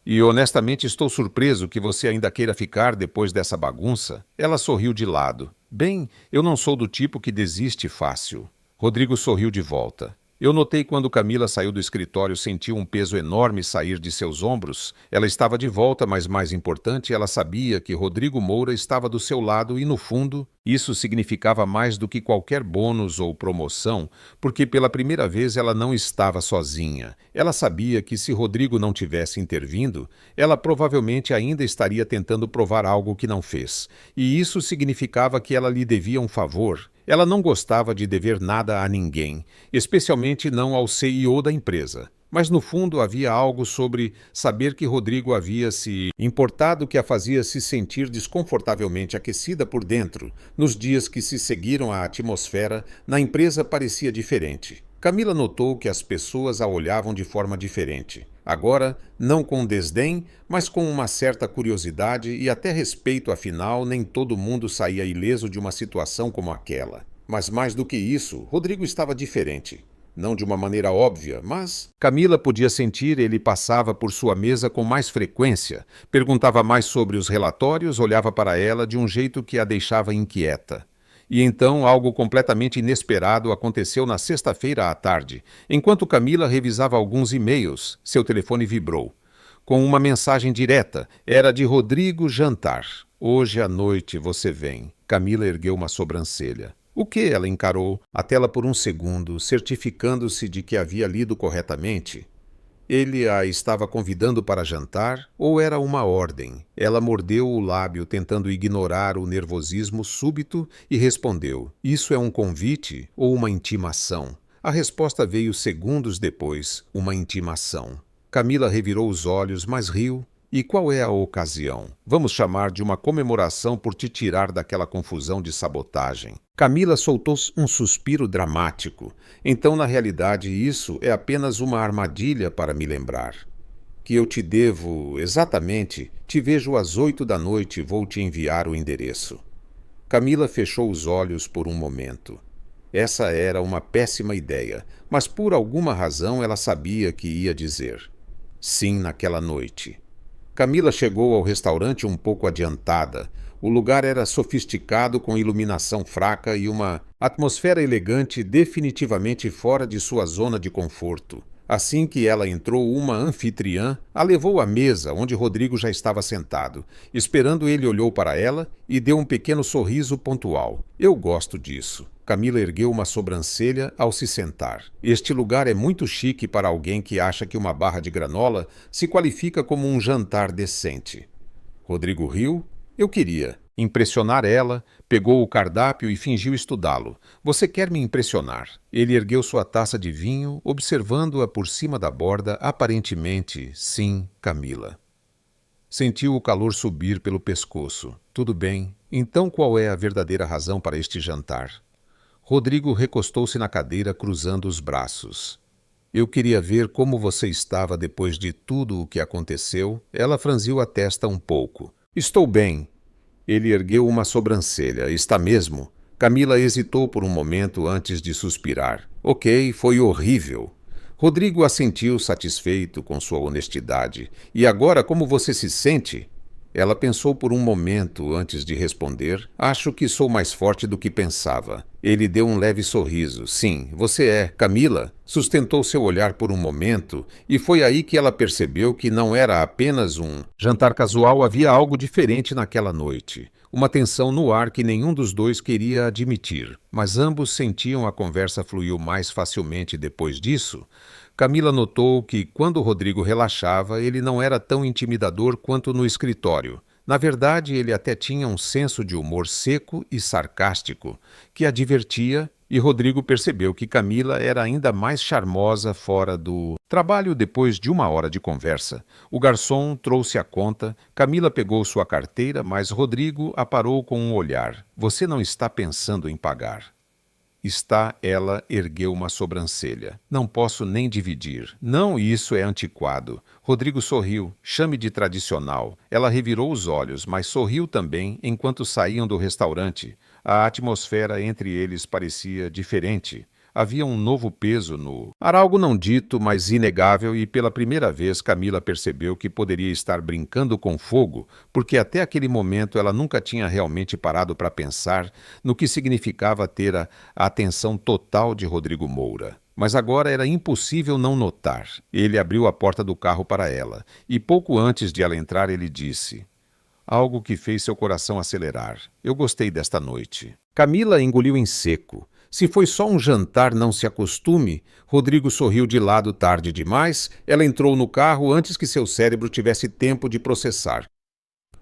E honestamente estou surpreso que você ainda queira ficar depois dessa bagunça. Ela sorriu de lado. Bem, eu não sou do tipo que desiste fácil. Rodrigo sorriu de volta. Eu notei quando Camila saiu do escritório, sentiu um peso enorme sair de seus ombros. Ela estava de volta, mas mais importante, ela sabia que Rodrigo Moura estava do seu lado e, no fundo, isso significava mais do que qualquer bônus ou promoção, porque pela primeira vez ela não estava sozinha. Ela sabia que se Rodrigo não tivesse intervindo, ela provavelmente ainda estaria tentando provar algo que não fez. E isso significava que ela lhe devia um favor. Ela não gostava de dever nada a ninguém, especialmente não ao CEO da empresa. Mas no fundo havia algo sobre saber que Rodrigo havia se importado que a fazia se sentir desconfortavelmente aquecida por dentro. Nos dias que se seguiram, a atmosfera na empresa parecia diferente. Camila notou que as pessoas a olhavam de forma diferente. Agora, não com desdém, mas com uma certa curiosidade e até respeito, afinal, nem todo mundo saía ileso de uma situação como aquela. Mas mais do que isso, Rodrigo estava diferente. Não de uma maneira óbvia, mas Camila podia sentir. Ele passava por sua mesa com mais frequência, perguntava mais sobre os relatórios, olhava para ela de um jeito que a deixava inquieta. E então algo completamente inesperado aconteceu na sexta-feira à tarde. Enquanto Camila revisava alguns e-mails, seu telefone vibrou. Com uma mensagem direta, era de Rodrigo Jantar. Hoje à noite você vem. Camila ergueu uma sobrancelha. O que? Ela encarou a tela por um segundo, certificando-se de que havia lido corretamente. Ele a estava convidando para jantar ou era uma ordem? Ela mordeu o lábio, tentando ignorar o nervosismo súbito, e respondeu: Isso é um convite ou uma intimação? A resposta veio segundos depois: uma intimação. Camila revirou os olhos, mas riu. E qual é a ocasião? Vamos chamar de uma comemoração por te tirar daquela confusão de sabotagem. Camila soltou um suspiro dramático. Então, na realidade, isso é apenas uma armadilha para me lembrar. Que eu te devo, exatamente, te vejo às 8 da noite e vou te enviar o endereço. Camila fechou os olhos por um momento. Essa era uma péssima ideia, mas por alguma razão ela sabia que ia dizer sim naquela noite. Camila chegou ao restaurante um pouco adiantada. O lugar era sofisticado, com iluminação fraca e uma atmosfera elegante definitivamente fora de sua zona de conforto. Assim que ela entrou, uma anfitriã a levou à mesa onde Rodrigo já estava sentado. Esperando, ele olhou para ela e deu um pequeno sorriso pontual. Eu gosto disso. Camila ergueu uma sobrancelha ao se sentar. Este lugar é muito chique para alguém que acha que uma barra de granola se qualifica como um jantar decente. Rodrigo riu. Eu queria impressionar ela, pegou o cardápio e fingiu estudá-lo. Você quer me impressionar? Ele ergueu sua taça de vinho, observando-a por cima da borda, aparentemente, sim, Camila. Sentiu o calor subir pelo pescoço. Tudo bem. Então qual é a verdadeira razão para este jantar? Rodrigo recostou-se na cadeira, cruzando os braços. Eu queria ver como você estava depois de tudo o que aconteceu. Ela franziu a testa um pouco. Estou bem. Ele ergueu uma sobrancelha. Está mesmo? Camila hesitou por um momento antes de suspirar. Ok, foi horrível. Rodrigo assentiu, satisfeito com sua honestidade. E agora, como você se sente? Ela pensou por um momento antes de responder. Acho que sou mais forte do que pensava. Ele deu um leve sorriso. Sim, você é. Camila sustentou seu olhar por um momento e foi aí que ela percebeu que não era apenas um jantar casual, havia algo diferente naquela noite. Uma tensão no ar que nenhum dos dois queria admitir. Mas ambos sentiam a conversa fluiu mais facilmente depois disso. Camila notou que, quando Rodrigo relaxava, ele não era tão intimidador quanto no escritório. Na verdade, ele até tinha um senso de humor seco e sarcástico, que a divertia, e Rodrigo percebeu que Camila era ainda mais charmosa fora do trabalho. Depois de uma hora de conversa, o garçom trouxe a conta. Camila pegou sua carteira, mas Rodrigo a parou com um olhar. Você não está pensando em pagar? Está, ela ergueu uma sobrancelha. Não posso nem dividir. Não, isso é antiquado. Rodrigo sorriu. Chame de tradicional. Ela revirou os olhos, mas sorriu também enquanto saíam do restaurante. A atmosfera entre eles parecia diferente. Havia um novo peso no ar, algo não dito, mas inegável, e pela primeira vez Camila percebeu que poderia estar brincando com fogo, porque até aquele momento ela nunca tinha realmente parado para pensar no que significava ter a atenção total de Rodrigo Moura. Mas agora era impossível não notar. Ele abriu a porta do carro para ela, e pouco antes de ela entrar ele disse algo que fez seu coração acelerar. Eu gostei desta noite. Camila engoliu em seco. Se foi só um jantar, não se acostume. Rodrigo sorriu de lado. Tarde demais. Ela entrou no carro antes que seu cérebro tivesse tempo de processar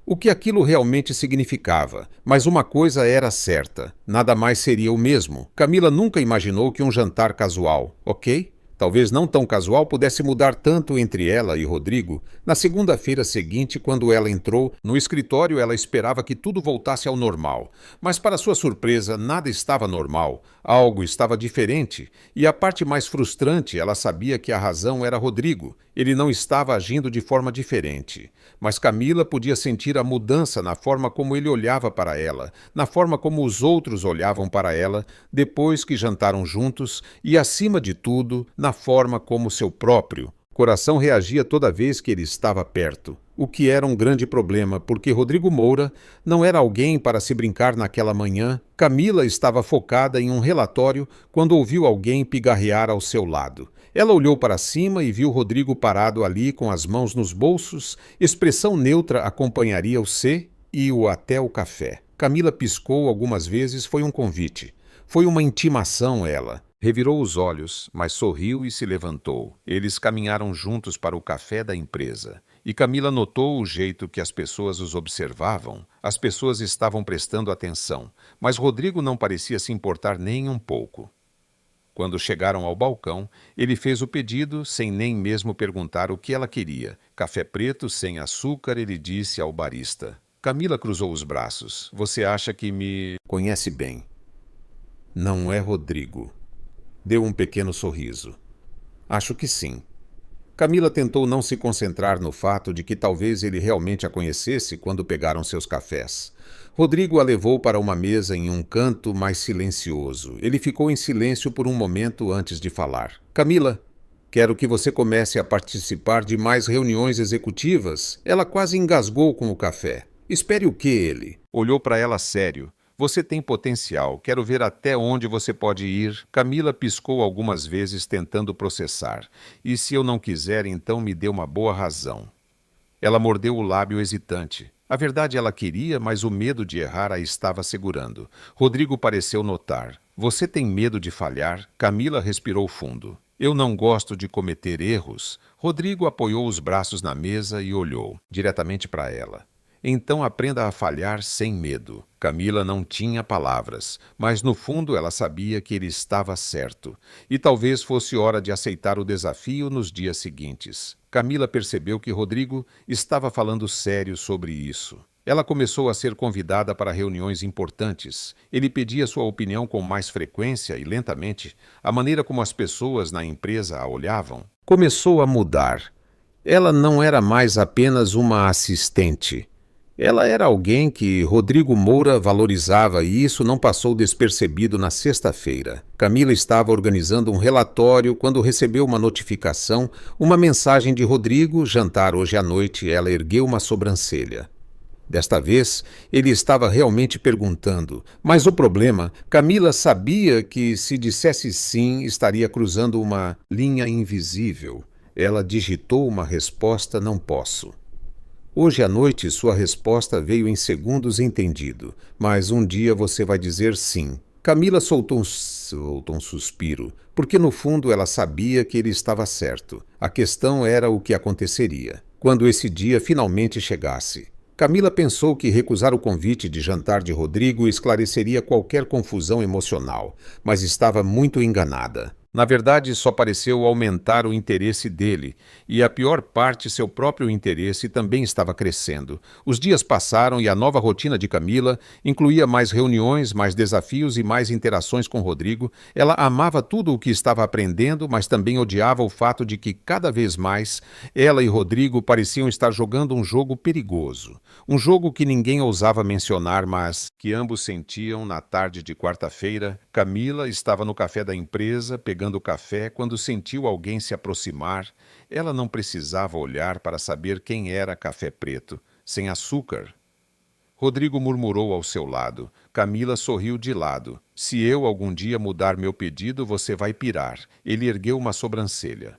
o que aquilo realmente significava. Mas uma coisa era certa. Nada mais seria o mesmo. Camila nunca imaginou que um jantar casual, ok? Talvez não tão casual, pudesse mudar tanto entre ela e Rodrigo. Na segunda-feira seguinte, quando ela entrou no escritório, ela esperava que tudo voltasse ao normal. Mas, para sua surpresa, nada estava normal. Algo estava diferente. E a parte mais frustrante, ela sabia que a razão era Rodrigo. Ele não estava agindo de forma diferente. Mas Camila podia sentir a mudança na forma como ele olhava para ela, na forma como os outros olhavam para ela depois que jantaram juntos e, acima de tudo, na forma como seu próprio coração reagia toda vez que ele estava perto. O que era um grande problema, porque Rodrigo Moura não era alguém para se brincar naquela manhã. Camila estava focada em um relatório quando ouviu alguém pigarrear ao seu lado. Ela olhou para cima e viu Rodrigo parado ali com as mãos nos bolsos. Expressão neutra acompanharia o C e o até o café. Camila piscou algumas vezes. Foi um convite. Foi uma intimação, ela. Revirou os olhos, mas sorriu e se levantou. Eles caminharam juntos para o café da empresa. E Camila notou o jeito que as pessoas os observavam. As pessoas estavam prestando atenção, mas Rodrigo não parecia se importar nem um pouco. Quando chegaram ao balcão, ele fez o pedido sem nem mesmo perguntar o que ela queria. Café preto sem açúcar, ele disse ao barista. Camila cruzou os braços. Você acha que me conhece bem? Não é Rodrigo. Deu um pequeno sorriso. Acho que sim. Camila tentou não se concentrar no fato de que talvez ele realmente a conhecesse quando pegaram seus cafés. Rodrigo a levou para uma mesa em um canto mais silencioso. Ele ficou em silêncio por um momento antes de falar. Camila, quero que você comece a participar de mais reuniões executivas. Ela quase engasgou com o café. Espere o quê, ele? Olhou para ela sério. Você tem potencial, quero ver até onde você pode ir. Camila piscou algumas vezes tentando processar. E se eu não quiser, então me dê uma boa razão. Ela mordeu o lábio hesitante. A verdade ela queria, mas o medo de errar a estava segurando. Rodrigo pareceu notar. Você tem medo de falhar? Camila respirou fundo. Eu não gosto de cometer erros. Rodrigo apoiou os braços na mesa e olhou diretamente para ela. Então aprenda a falhar sem medo. Camila não tinha palavras, mas no fundo ela sabia que ele estava certo. E talvez fosse hora de aceitar o desafio nos dias seguintes. Camila percebeu que Rodrigo estava falando sério sobre isso. Ela começou a ser convidada para reuniões importantes. Ele pedia sua opinião com mais frequência e lentamente, a maneira como as pessoas na empresa a olhavam começou a mudar. Ela não era mais apenas uma assistente. Ela era alguém que Rodrigo Moura valorizava e isso não passou despercebido na sexta-feira. Camila estava organizando um relatório quando recebeu uma notificação, uma mensagem de Rodrigo, jantar hoje à noite. Ela ergueu uma sobrancelha. Desta vez, ele estava realmente perguntando, mas o problema, Camila sabia que se dissesse sim, estaria cruzando uma linha invisível. Ela digitou uma resposta: não posso. Hoje à noite sua resposta veio em segundos entendido, mas um dia você vai dizer sim. Camila soltou um suspiro, porque no fundo ela sabia que ele estava certo. A questão era o que aconteceria, quando esse dia finalmente chegasse. Camila pensou que recusar o convite de jantar de Rodrigo esclareceria qualquer confusão emocional, mas estava muito enganada. Na verdade, só pareceu aumentar o interesse dele, e a pior parte, seu próprio interesse, também estava crescendo. Os dias passaram e a nova rotina de Camila incluía mais reuniões, mais desafios e mais interações com Rodrigo. Ela amava tudo o que estava aprendendo, mas também odiava o fato de que, cada vez mais, ela e Rodrigo pareciam estar jogando um jogo perigoso. Um jogo que ninguém ousava mencionar, mas que ambos sentiam na tarde de quarta-feira. Camila estava no café da empresa, pegando café, quando sentiu alguém se aproximar. Ela não precisava olhar para saber quem era Café Preto, sem açúcar. Rodrigo murmurou ao seu lado. Camila sorriu de lado. Se eu algum dia mudar meu pedido, você vai pirar. Ele ergueu uma sobrancelha.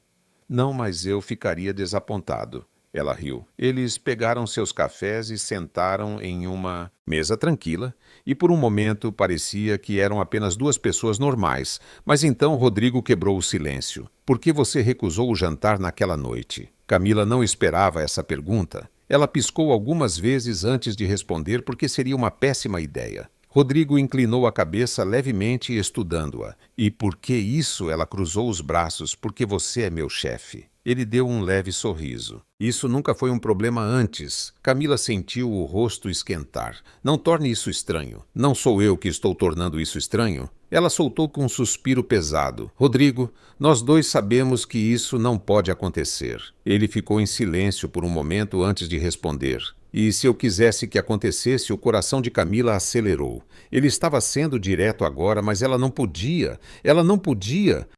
Não, mas eu ficaria desapontado. Ela riu. Eles pegaram seus cafés e sentaram em uma mesa tranquila, e por um momento parecia que eram apenas duas pessoas normais, mas então Rodrigo quebrou o silêncio. Por que você recusou o jantar naquela noite? Camila não esperava essa pergunta. Ela piscou algumas vezes antes de responder porque seria uma péssima ideia. Rodrigo inclinou a cabeça levemente estudando-a. E por que isso? Ela cruzou os braços. Porque você é meu chefe. Ele deu um leve sorriso. Isso nunca foi um problema antes. Camila sentiu o rosto esquentar. Não torne isso estranho. Não sou eu que estou tornando isso estranho? Ela soltou com um suspiro pesado. Rodrigo, nós dois sabemos que isso não pode acontecer. Ele ficou em silêncio por um momento antes de responder. E se eu quisesse que acontecesse, o coração de Camila acelerou. Ele estava sendo direto agora, mas ela não podia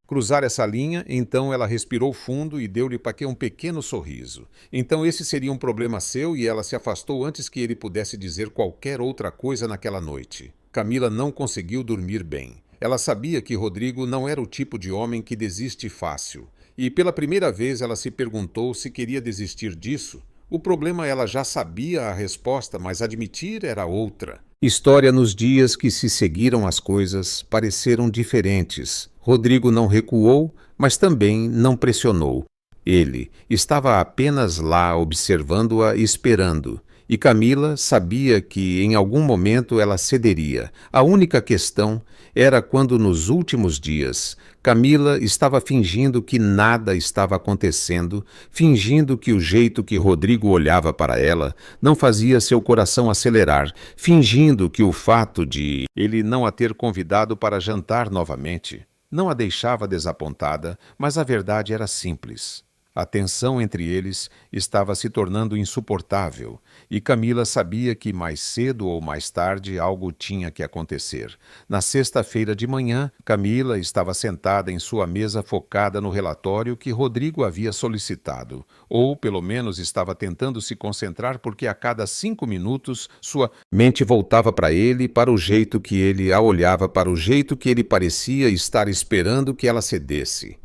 cruzar essa linha. Então ela respirou fundo e deu-lhe um pequeno sorriso. Então esse seria um problema seu, e ela se afastou antes que ele pudesse dizer qualquer outra coisa naquela noite. Camila não conseguiu dormir bem. Ela sabia que Rodrigo não era o tipo de homem que desiste fácil. E pela primeira vez ela se perguntou se queria desistir disso, O problema ela já sabia a resposta, mas admitir era outra. História nos dias que se seguiram as coisas pareceram diferentes. Rodrigo não recuou, mas também não pressionou. Ele estava apenas lá observando-a e esperando. E Camila sabia que em algum momento ela cederia. A única questão era quando nos últimos dias Camila estava fingindo que nada estava acontecendo, fingindo que o jeito que Rodrigo olhava para ela não fazia seu coração acelerar, fingindo que o fato de ele não a ter convidado para jantar novamente não a deixava desapontada, mas a verdade era simples. A tensão entre eles estava se tornando insuportável, e Camila sabia que mais cedo ou mais tarde algo tinha que acontecer. Na sexta-feira de manhã, Camila estava sentada em sua mesa focada no relatório que Rodrigo havia solicitado, ou pelo menos estava tentando se concentrar porque a cada 5 minutos sua mente voltava para ele, para o jeito que ele a olhava, para o jeito que ele parecia estar esperando que ela cedesse.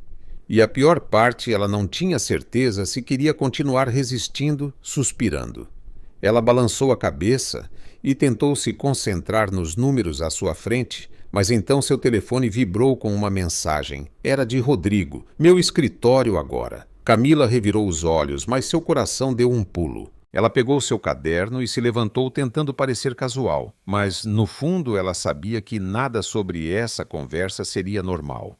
E a pior parte, ela não tinha certeza se queria continuar resistindo, suspirando. Ela balançou a cabeça e tentou se concentrar nos números à sua frente, mas então seu telefone vibrou com uma mensagem. Era de Rodrigo. Meu escritório agora. Camila revirou os olhos, mas seu coração deu um pulo. Ela pegou seu caderno e se levantou tentando parecer casual, mas no fundo ela sabia que nada sobre essa conversa seria normal.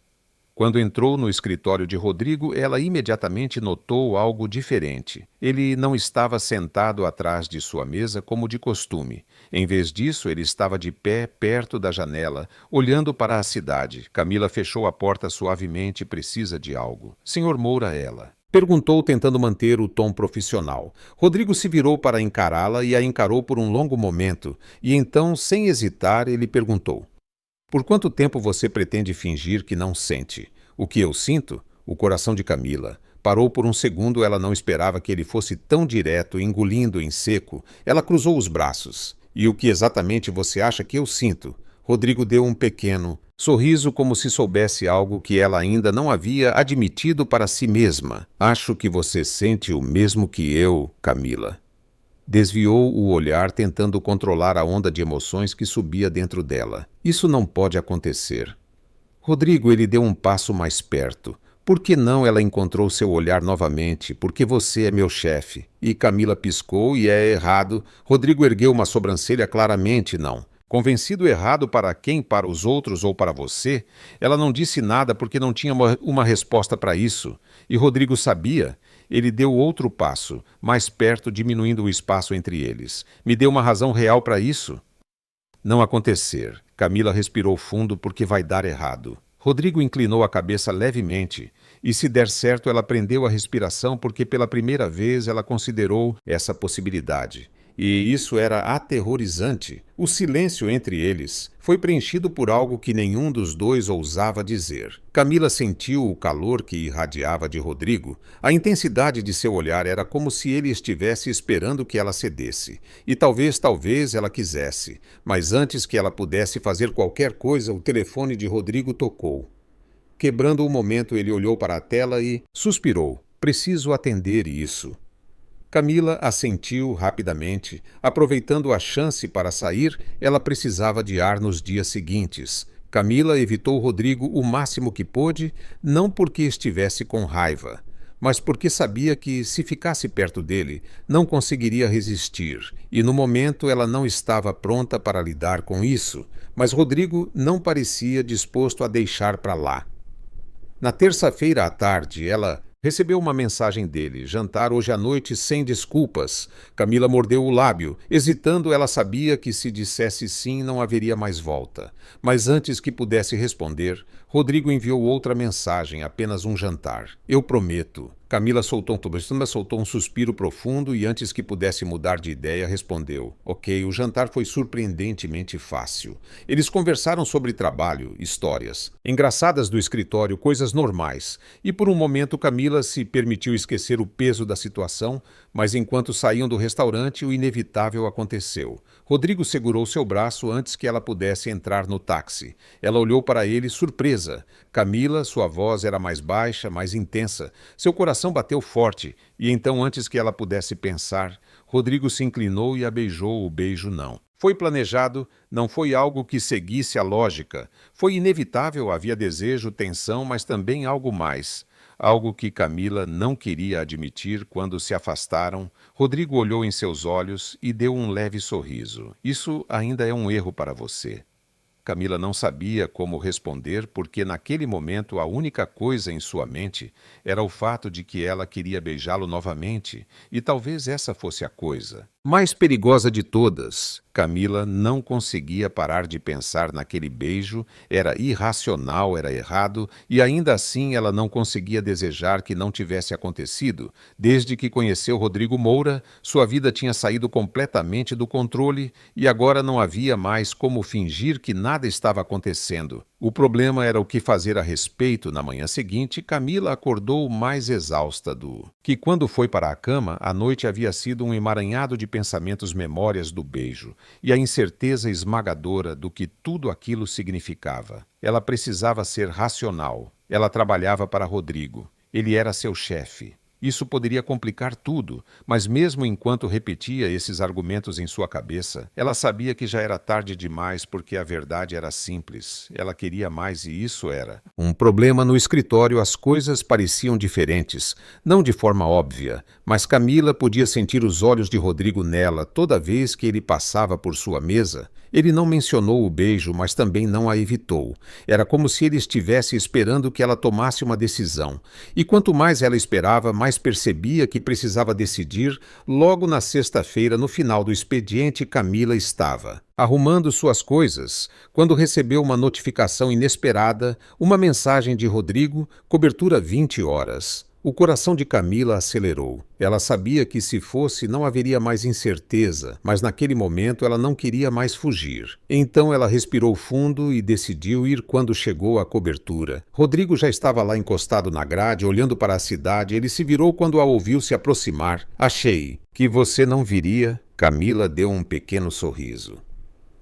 Quando entrou no escritório de Rodrigo, ela imediatamente notou algo diferente. Ele não estava sentado atrás de sua mesa como de costume. Em vez disso, ele estava de pé perto da janela, olhando para a cidade. Camila fechou a porta suavemente, precisa de algo. Senhor Moura, ela perguntou, tentando manter o tom profissional. Rodrigo se virou para encará-la e a encarou por um longo momento, e então, sem hesitar, ele perguntou: por quanto tempo você pretende fingir que não sente? O que eu sinto? O coração de Camila parou por um segundo. Ela não esperava que ele fosse tão direto, engolindo em seco. Ela cruzou os braços. E o que exatamente você acha que eu sinto? Rodrigo deu um pequeno sorriso, como se soubesse algo que ela ainda não havia admitido para si mesma. Acho que você sente o mesmo que eu, Camila. Desviou o olhar, tentando controlar a onda de emoções que subia dentro dela. Isso não pode acontecer. Rodrigo, ele deu um passo mais perto. Por que não? Ela encontrou seu olhar novamente. Porque você é meu chefe. E Camila piscou e é errado. Rodrigo ergueu uma sobrancelha. Claramente não. Convencido errado para quem? Para os outros ou para você? Ela não disse nada porque não tinha uma resposta para isso. E Rodrigo sabia. Ele deu outro passo, mais perto, diminuindo o espaço entre eles. Me deu uma razão real para isso? Não acontecer. Camila respirou fundo porque vai dar errado. Rodrigo inclinou a cabeça levemente. E se der certo, ela prendeu a respiração porque pela primeira vez ela considerou essa possibilidade. E isso era aterrorizante. O silêncio entre eles foi preenchido por algo que nenhum dos dois ousava dizer. Camila sentiu o calor que irradiava de Rodrigo. A intensidade de seu olhar era como se ele estivesse esperando que ela cedesse. E talvez ela quisesse. Mas antes que ela pudesse fazer qualquer coisa, o telefone de Rodrigo tocou. Quebrando o momento, ele olhou para a tela e suspirou. Preciso atender isso. Camila assentiu rapidamente. Aproveitando a chance para sair, ela precisava de ar nos dias seguintes. Camila evitou Rodrigo o máximo que pôde, não porque estivesse com raiva, mas porque sabia que, se ficasse perto dele, não conseguiria resistir. E no momento ela não estava pronta para lidar com isso, mas Rodrigo não parecia disposto a deixar para lá. Na terça-feira à tarde, ela recebeu uma mensagem dele: jantar hoje à noite sem desculpas. Camila mordeu o lábio. Hesitando, ela sabia que se dissesse sim não haveria mais volta. Mas antes que pudesse responder, Rodrigo enviou outra mensagem, apenas um jantar. Eu prometo. Camila soltou um suspiro profundo e antes que pudesse mudar de ideia, respondeu: ok, o jantar foi surpreendentemente fácil. Eles conversaram sobre trabalho, histórias engraçadas do escritório, coisas normais. E por um momento Camila se permitiu esquecer o peso da situação, mas enquanto saíam do restaurante, o inevitável aconteceu. Rodrigo segurou seu braço antes que ela pudesse entrar no táxi. Ela olhou para ele surpresa. Camila, sua voz era mais baixa, mais intensa. Seu coração coração bateu forte, e então, antes que ela pudesse pensar, Rodrigo se inclinou e a beijou o beijo não. Foi planejado, não foi algo que seguisse a lógica. Foi inevitável, havia desejo, tensão, mas também algo mais. Algo que Camila não queria admitir quando se afastaram. Rodrigo olhou em seus olhos e deu um leve sorriso. Isso ainda é um erro para você. Camila não sabia como responder porque naquele momento a única coisa em sua mente era o fato de que ela queria beijá-lo novamente, e talvez essa fosse a coisa mais perigosa de todas. Camila não conseguia parar de pensar naquele beijo, era irracional, era errado, e ainda assim ela não conseguia desejar que não tivesse acontecido. Desde que conheceu Rodrigo Moura, sua vida tinha saído completamente do controle e agora não havia mais como fingir que nada estava acontecendo. O problema era o que fazer a respeito. Na manhã seguinte, Camila acordou mais exausta do que quando foi para a cama. A noite havia sido um emaranhado de pensamentos, memórias do beijo e a incerteza esmagadora do que tudo aquilo significava. Ela precisava ser racional. Ela trabalhava para Rodrigo. Ele era seu chefe. Isso poderia complicar tudo, mas mesmo enquanto repetia esses argumentos em sua cabeça, ela sabia que já era tarde demais porque a verdade era simples. Ela queria mais e isso era um problema. No escritório, as coisas pareciam diferentes, não de forma óbvia, mas Camila podia sentir os olhos de Rodrigo nela toda vez que ele passava por sua mesa. Ele não mencionou o beijo, mas também não a evitou. Era como se ele estivesse esperando que ela tomasse uma decisão. E quanto mais ela esperava, mais percebia que precisava decidir. Logo na sexta-feira, no final do expediente, Camila estava arrumando suas coisas, quando recebeu uma notificação inesperada, uma mensagem de Rodrigo, cobertura 20 horas. O coração de Camila acelerou. Ela sabia que se fosse não haveria mais incerteza, mas naquele momento ela não queria mais fugir. Então ela respirou fundo e decidiu ir quando chegou à cobertura. Rodrigo já estava lá encostado na grade, olhando para a cidade. Ele se virou quando a ouviu se aproximar. Achei que você não viria. Camila deu um pequeno sorriso.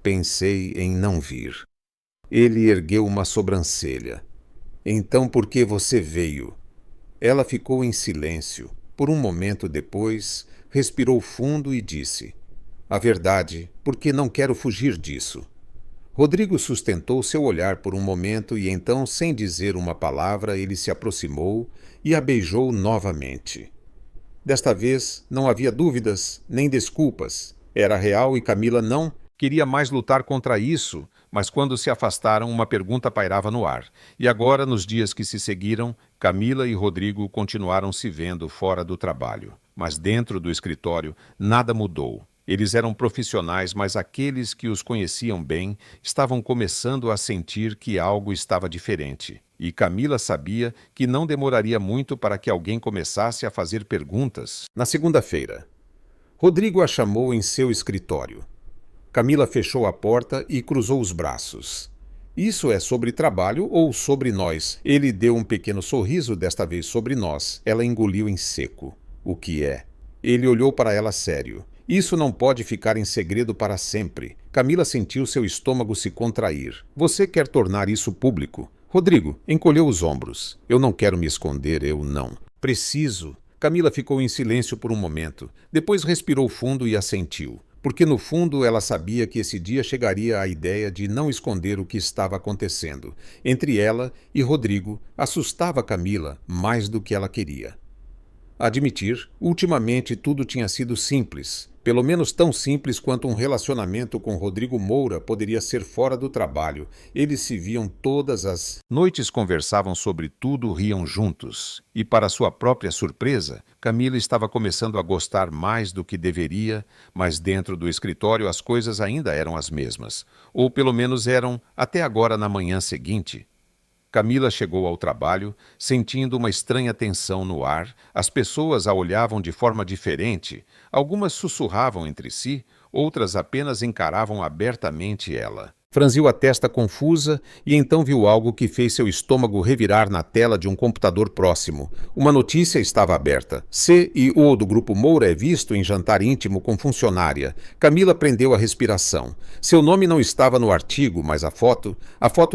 Pensei em não vir. Ele ergueu uma sobrancelha. Então por que você veio? Ela ficou em silêncio. Por um momento depois, respirou fundo e disse: a verdade, porque não quero fugir disso. Rodrigo sustentou seu olhar por um momento e então, sem dizer uma palavra, ele se aproximou e a beijou novamente. Desta vez, não havia dúvidas nem desculpas. Era real e Camila não queria mais lutar contra isso, mas quando se afastaram, uma pergunta pairava no ar. E agora, nos dias que se seguiram, Camila e Rodrigo continuaram se vendo fora do trabalho. Mas dentro do escritório, nada mudou. Eles eram profissionais, mas aqueles que os conheciam bem estavam começando a sentir que algo estava diferente. E Camila sabia que não demoraria muito para que alguém começasse a fazer perguntas. Na segunda-feira, Rodrigo a chamou em seu escritório. Camila fechou a porta e cruzou os braços. Isso é sobre trabalho ou sobre nós? Ele deu um pequeno sorriso, desta vez sobre nós. Ela engoliu em seco. O que é? Ele olhou para ela sério. Isso não pode ficar em segredo para sempre. Camila sentiu seu estômago se contrair. Você quer tornar isso público? Rodrigo encolheu os ombros. Eu não quero me esconder, eu não. Preciso. Camila ficou em silêncio por um momento. Depois respirou fundo e assentiu. Porque no fundo ela sabia que esse dia chegaria à ideia de não esconder o que estava acontecendo. Entre ela e Rodrigo, assustava Camila mais do que ela queria admitir. Ultimamente tudo tinha sido simples, pelo menos tão simples quanto um relacionamento com Rodrigo Moura poderia ser fora do trabalho. Eles se viam todas as noites, conversavam sobre tudo, riam juntos. E para sua própria surpresa, Camila estava começando a gostar mais do que deveria, mas dentro do escritório as coisas ainda eram as mesmas. Ou pelo menos eram até agora. Na manhã seguinte, Camila chegou ao trabalho, sentindo uma estranha tensão no ar. As pessoas a olhavam de forma diferente. Algumas sussurravam entre si, outras apenas encaravam abertamente ela. Franziu a testa confusa e então viu algo que fez seu estômago revirar na tela de um computador próximo. Uma notícia estava aberta. CEO do Grupo Moura é visto em jantar íntimo com funcionária. Camila prendeu a respiração. Seu nome não estava no artigo, mas a foto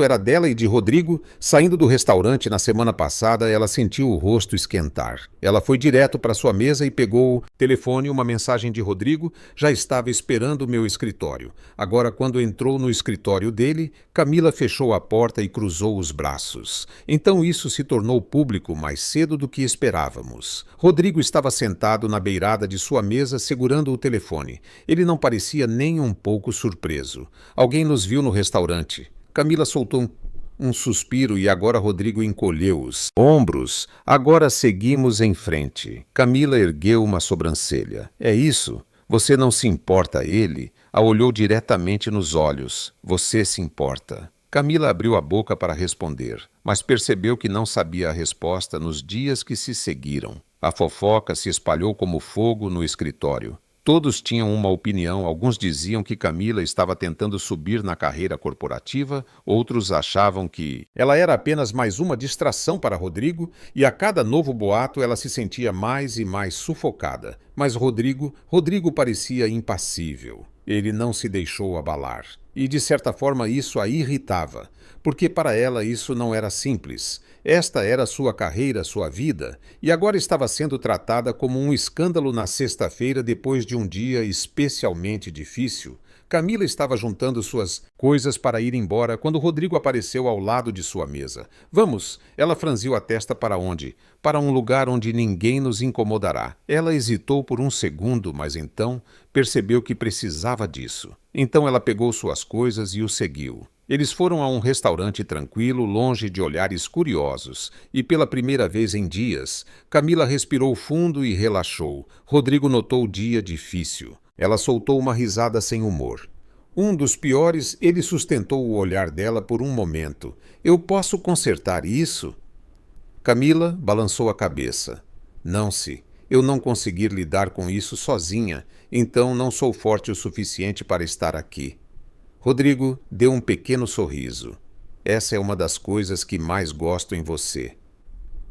era dela e de Rodrigo. Saindo do restaurante na semana passada, ela sentiu o rosto esquentar. Ela foi direto para sua mesa e pegou o telefone. Uma mensagem de Rodrigo: já estava esperando o meu escritório. Agora, quando entrou no escritório dele, Camila fechou a porta e cruzou os braços. Então isso se tornou público mais cedo do que esperávamos. Rodrigo estava sentado na beirada de sua mesa segurando o telefone. Ele não parecia nem um pouco surpreso. Alguém nos viu no restaurante. Camila soltou um suspiro e agora Rodrigo encolheu os ombros. Agora seguimos em frente. Camila ergueu uma sobrancelha. É isso? Você não se importa a ele? A olhou diretamente nos olhos. Você se importa. Camila abriu a boca para responder, mas percebeu que não sabia a resposta nos dias que se seguiram. A fofoca se espalhou como fogo no escritório. Todos tinham uma opinião. Alguns diziam que Camila estava tentando subir na carreira corporativa, outros achavam que ela era apenas mais uma distração para Rodrigo, e a cada novo boato ela se sentia mais e mais sufocada. Mas Rodrigo parecia impassível. Ele não se deixou abalar. E de certa forma isso a irritava, porque para ela isso não era simples. Esta era sua carreira, sua vida, e agora estava sendo tratada como um escândalo na sexta-feira depois de um dia especialmente difícil. Camila estava juntando suas coisas para ir embora quando Rodrigo apareceu ao lado de sua mesa. Vamos! Ela franziu a testa. Para onde? Para um lugar onde ninguém nos incomodará. Ela hesitou por um segundo, mas então percebeu que precisava disso. Então ela pegou suas coisas e o seguiu. Eles foram a um restaurante tranquilo, longe de olhares curiosos, e pela primeira vez em dias, Camila respirou fundo e relaxou. Rodrigo notou o dia difícil. Ela soltou uma risada sem humor. Um dos piores, ele sustentou o olhar dela por um momento. Eu posso consertar isso? Camila balançou a cabeça. Não, se eu não conseguir lidar com isso sozinha, então não sou forte o suficiente para estar aqui. Rodrigo deu um pequeno sorriso. Essa é uma das coisas que mais gosto em você.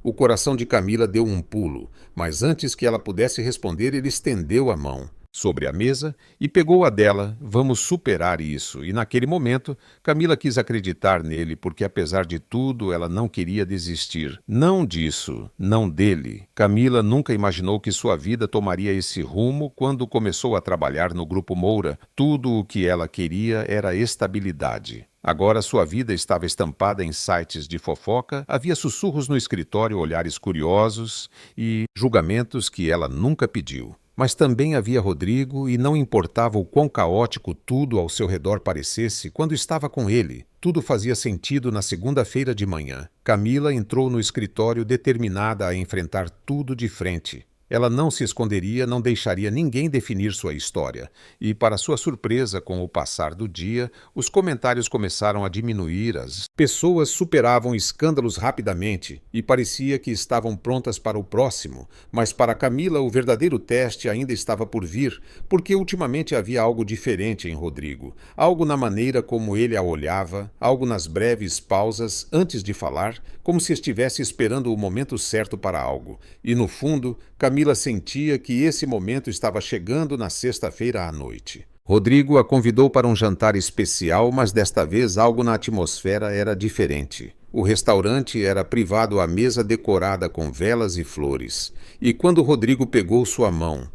O coração de Camila deu um pulo, mas antes que ela pudesse responder, ele estendeu a mão sobre a mesa e pegou a dela. Vamos superar isso. E naquele momento, Camila quis acreditar nele, porque apesar de tudo, ela não queria desistir. Não disso, não dele. Camila nunca imaginou que sua vida tomaria esse rumo quando começou a trabalhar no Grupo Moura. Tudo o que ela queria era estabilidade. Agora sua vida estava estampada em sites de fofoca, havia sussurros no escritório, olhares curiosos e julgamentos que ela nunca pediu. Mas também havia Rodrigo e não importava o quão caótico tudo ao seu redor parecesse quando estava com ele. Tudo fazia sentido na segunda-feira de manhã. Camila entrou no escritório determinada a enfrentar tudo de frente. Ela não se esconderia, não deixaria ninguém definir sua história. E, para sua surpresa, com o passar do dia, os comentários começaram a diminuir. As pessoas superavam escândalos rapidamente e parecia que estavam prontas para o próximo. Mas para Camila, o verdadeiro teste ainda estava por vir, porque ultimamente havia algo diferente em Rodrigo. Algo na maneira como ele a olhava, algo nas breves pausas antes de falar, como se estivesse esperando o momento certo para algo. E, no fundo, Camila sentia que esse momento estava chegando na sexta-feira à noite. Rodrigo a convidou para um jantar especial, mas desta vez algo na atmosfera era diferente. O restaurante era privado, a mesa decorada com velas e flores. E quando Rodrigo pegou sua mão,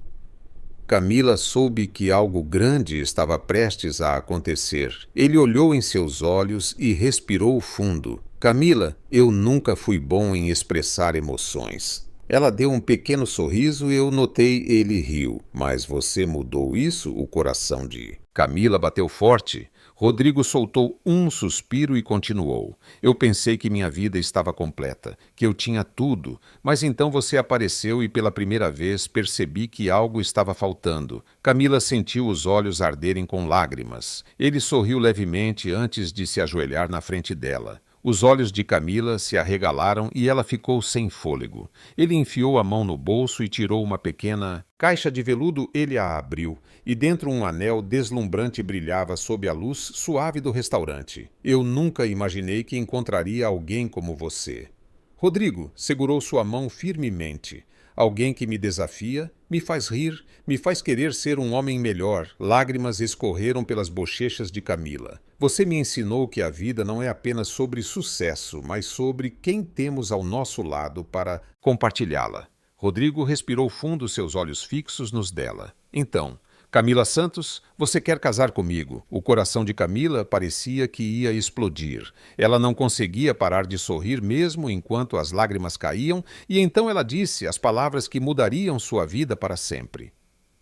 Camila soube que algo grande estava prestes a acontecer. Ele olhou em seus olhos e respirou fundo. Camila, eu nunca fui bom em expressar emoções. Ela deu um pequeno sorriso e eu notei ele riu. Mas você mudou isso? O coração de Camila bateu forte. Rodrigo soltou um suspiro e continuou. Eu pensei que minha vida estava completa, que eu tinha tudo, mas então você apareceu e pela primeira vez percebi que algo estava faltando. Camila sentiu os olhos arderem com lágrimas. Ele sorriu levemente antes de se ajoelhar na frente dela. Os olhos de Camila se arregalaram e ela ficou sem fôlego. Ele enfiou a mão no bolso e tirou uma pequena caixa de veludo. Ele a abriu, e dentro um anel deslumbrante brilhava sob a luz suave do restaurante. Eu nunca imaginei que encontraria alguém como você. Rodrigo segurou sua mão firmemente. Alguém que me desafia, me faz rir, me faz querer ser um homem melhor. Lágrimas escorreram pelas bochechas de Camila. Você me ensinou que a vida não é apenas sobre sucesso, mas sobre quem temos ao nosso lado para compartilhá-la. Rodrigo respirou fundo, seus olhos fixos nos dela. Então, Camila Santos, você quer casar comigo? O coração de Camila parecia que ia explodir. Ela não conseguia parar de sorrir mesmo enquanto as lágrimas caíam, e então ela disse as palavras que mudariam sua vida para sempre.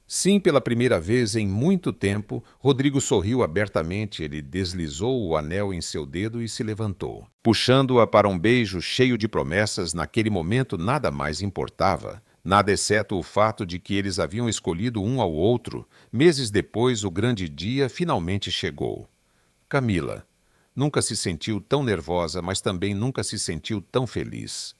Sim, pela primeira vez em muito tempo, Rodrigo sorriu abertamente. Ele deslizou o anel em seu dedo e se levantou. Puxando-a para um beijo cheio de promessas, naquele momento nada mais importava. Nada exceto o fato de que eles haviam escolhido um ao outro. Meses depois, o grande dia finalmente chegou. Camila nunca se sentiu tão nervosa, mas também nunca se sentiu tão feliz.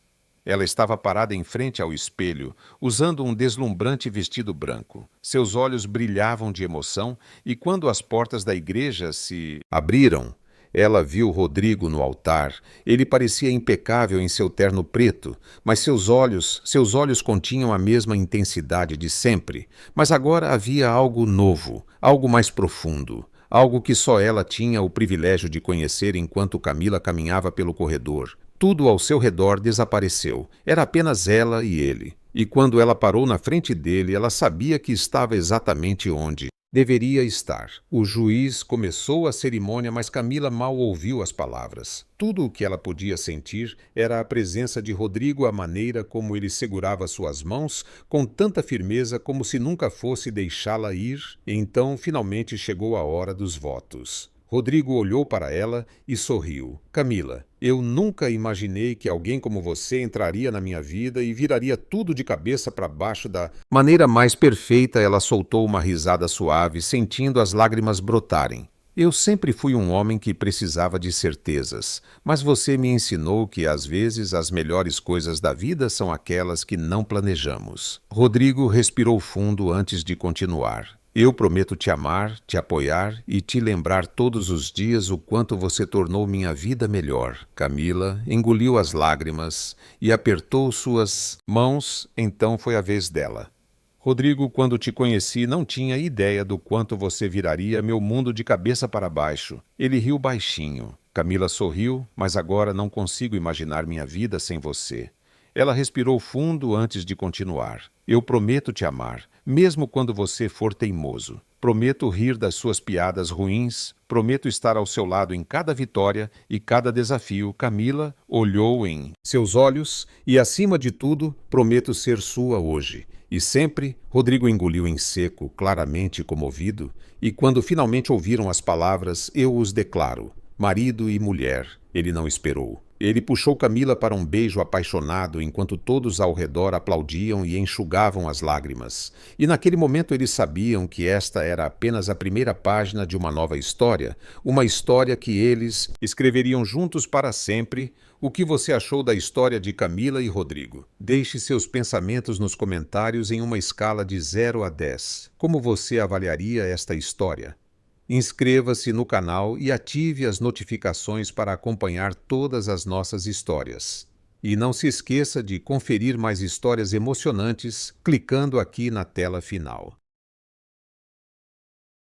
Ela estava parada em frente ao espelho, usando um deslumbrante vestido branco. Seus olhos brilhavam de emoção, e quando as portas da igreja se abriram, ela viu Rodrigo no altar. Ele parecia impecável em seu terno preto, mas seus olhos continham a mesma intensidade de sempre. Mas agora havia algo novo, algo mais profundo, algo que só ela tinha o privilégio de conhecer enquanto Camila caminhava pelo corredor. Tudo ao seu redor desapareceu. Era apenas ela e ele. E quando ela parou na frente dele, ela sabia que estava exatamente onde deveria estar. O juiz começou a cerimônia, mas Camila mal ouviu as palavras. Tudo o que ela podia sentir era a presença de Rodrigo, a maneira como ele segurava suas mãos com tanta firmeza, como se nunca fosse deixá-la ir. E então, finalmente, chegou a hora dos votos. Rodrigo olhou para ela e sorriu. Camila, eu nunca imaginei que alguém como você entraria na minha vida e viraria tudo de cabeça para baixo da maneira mais perfeita. Ela soltou uma risada suave, sentindo as lágrimas brotarem. Eu sempre fui um homem que precisava de certezas, mas você me ensinou que às vezes as melhores coisas da vida são aquelas que não planejamos. Rodrigo respirou fundo antes de continuar. Eu prometo te amar, te apoiar e te lembrar todos os dias o quanto você tornou minha vida melhor. Camila engoliu as lágrimas e apertou suas mãos. Então foi a vez dela. Rodrigo, quando te conheci, não tinha ideia do quanto você viraria meu mundo de cabeça para baixo. Ele riu baixinho. Camila sorriu, mas agora não consigo imaginar minha vida sem você. Ela respirou fundo antes de continuar. Eu prometo te amar, mesmo quando você for teimoso. Prometo rir das suas piadas ruins. Prometo estar ao seu lado em cada vitória e cada desafio. Camila olhou em seus olhos e, acima de tudo, prometo ser sua hoje. E sempre. Rodrigo engoliu em seco, claramente comovido, e quando finalmente ouviram as palavras, eu os declaro. Marido e mulher. Ele não esperou. Ele puxou Camila para um beijo apaixonado enquanto todos ao redor aplaudiam e enxugavam as lágrimas. E naquele momento eles sabiam que esta era apenas a primeira página de uma nova história, uma história que eles escreveriam juntos para sempre. O que você achou da história de Camila e Rodrigo? Deixe seus pensamentos nos comentários em uma escala de 0 a 10. Como você avaliaria esta história? Inscreva-se no canal e ative as notificações para acompanhar todas as nossas histórias. E não se esqueça de conferir mais histórias emocionantes clicando aqui na tela final.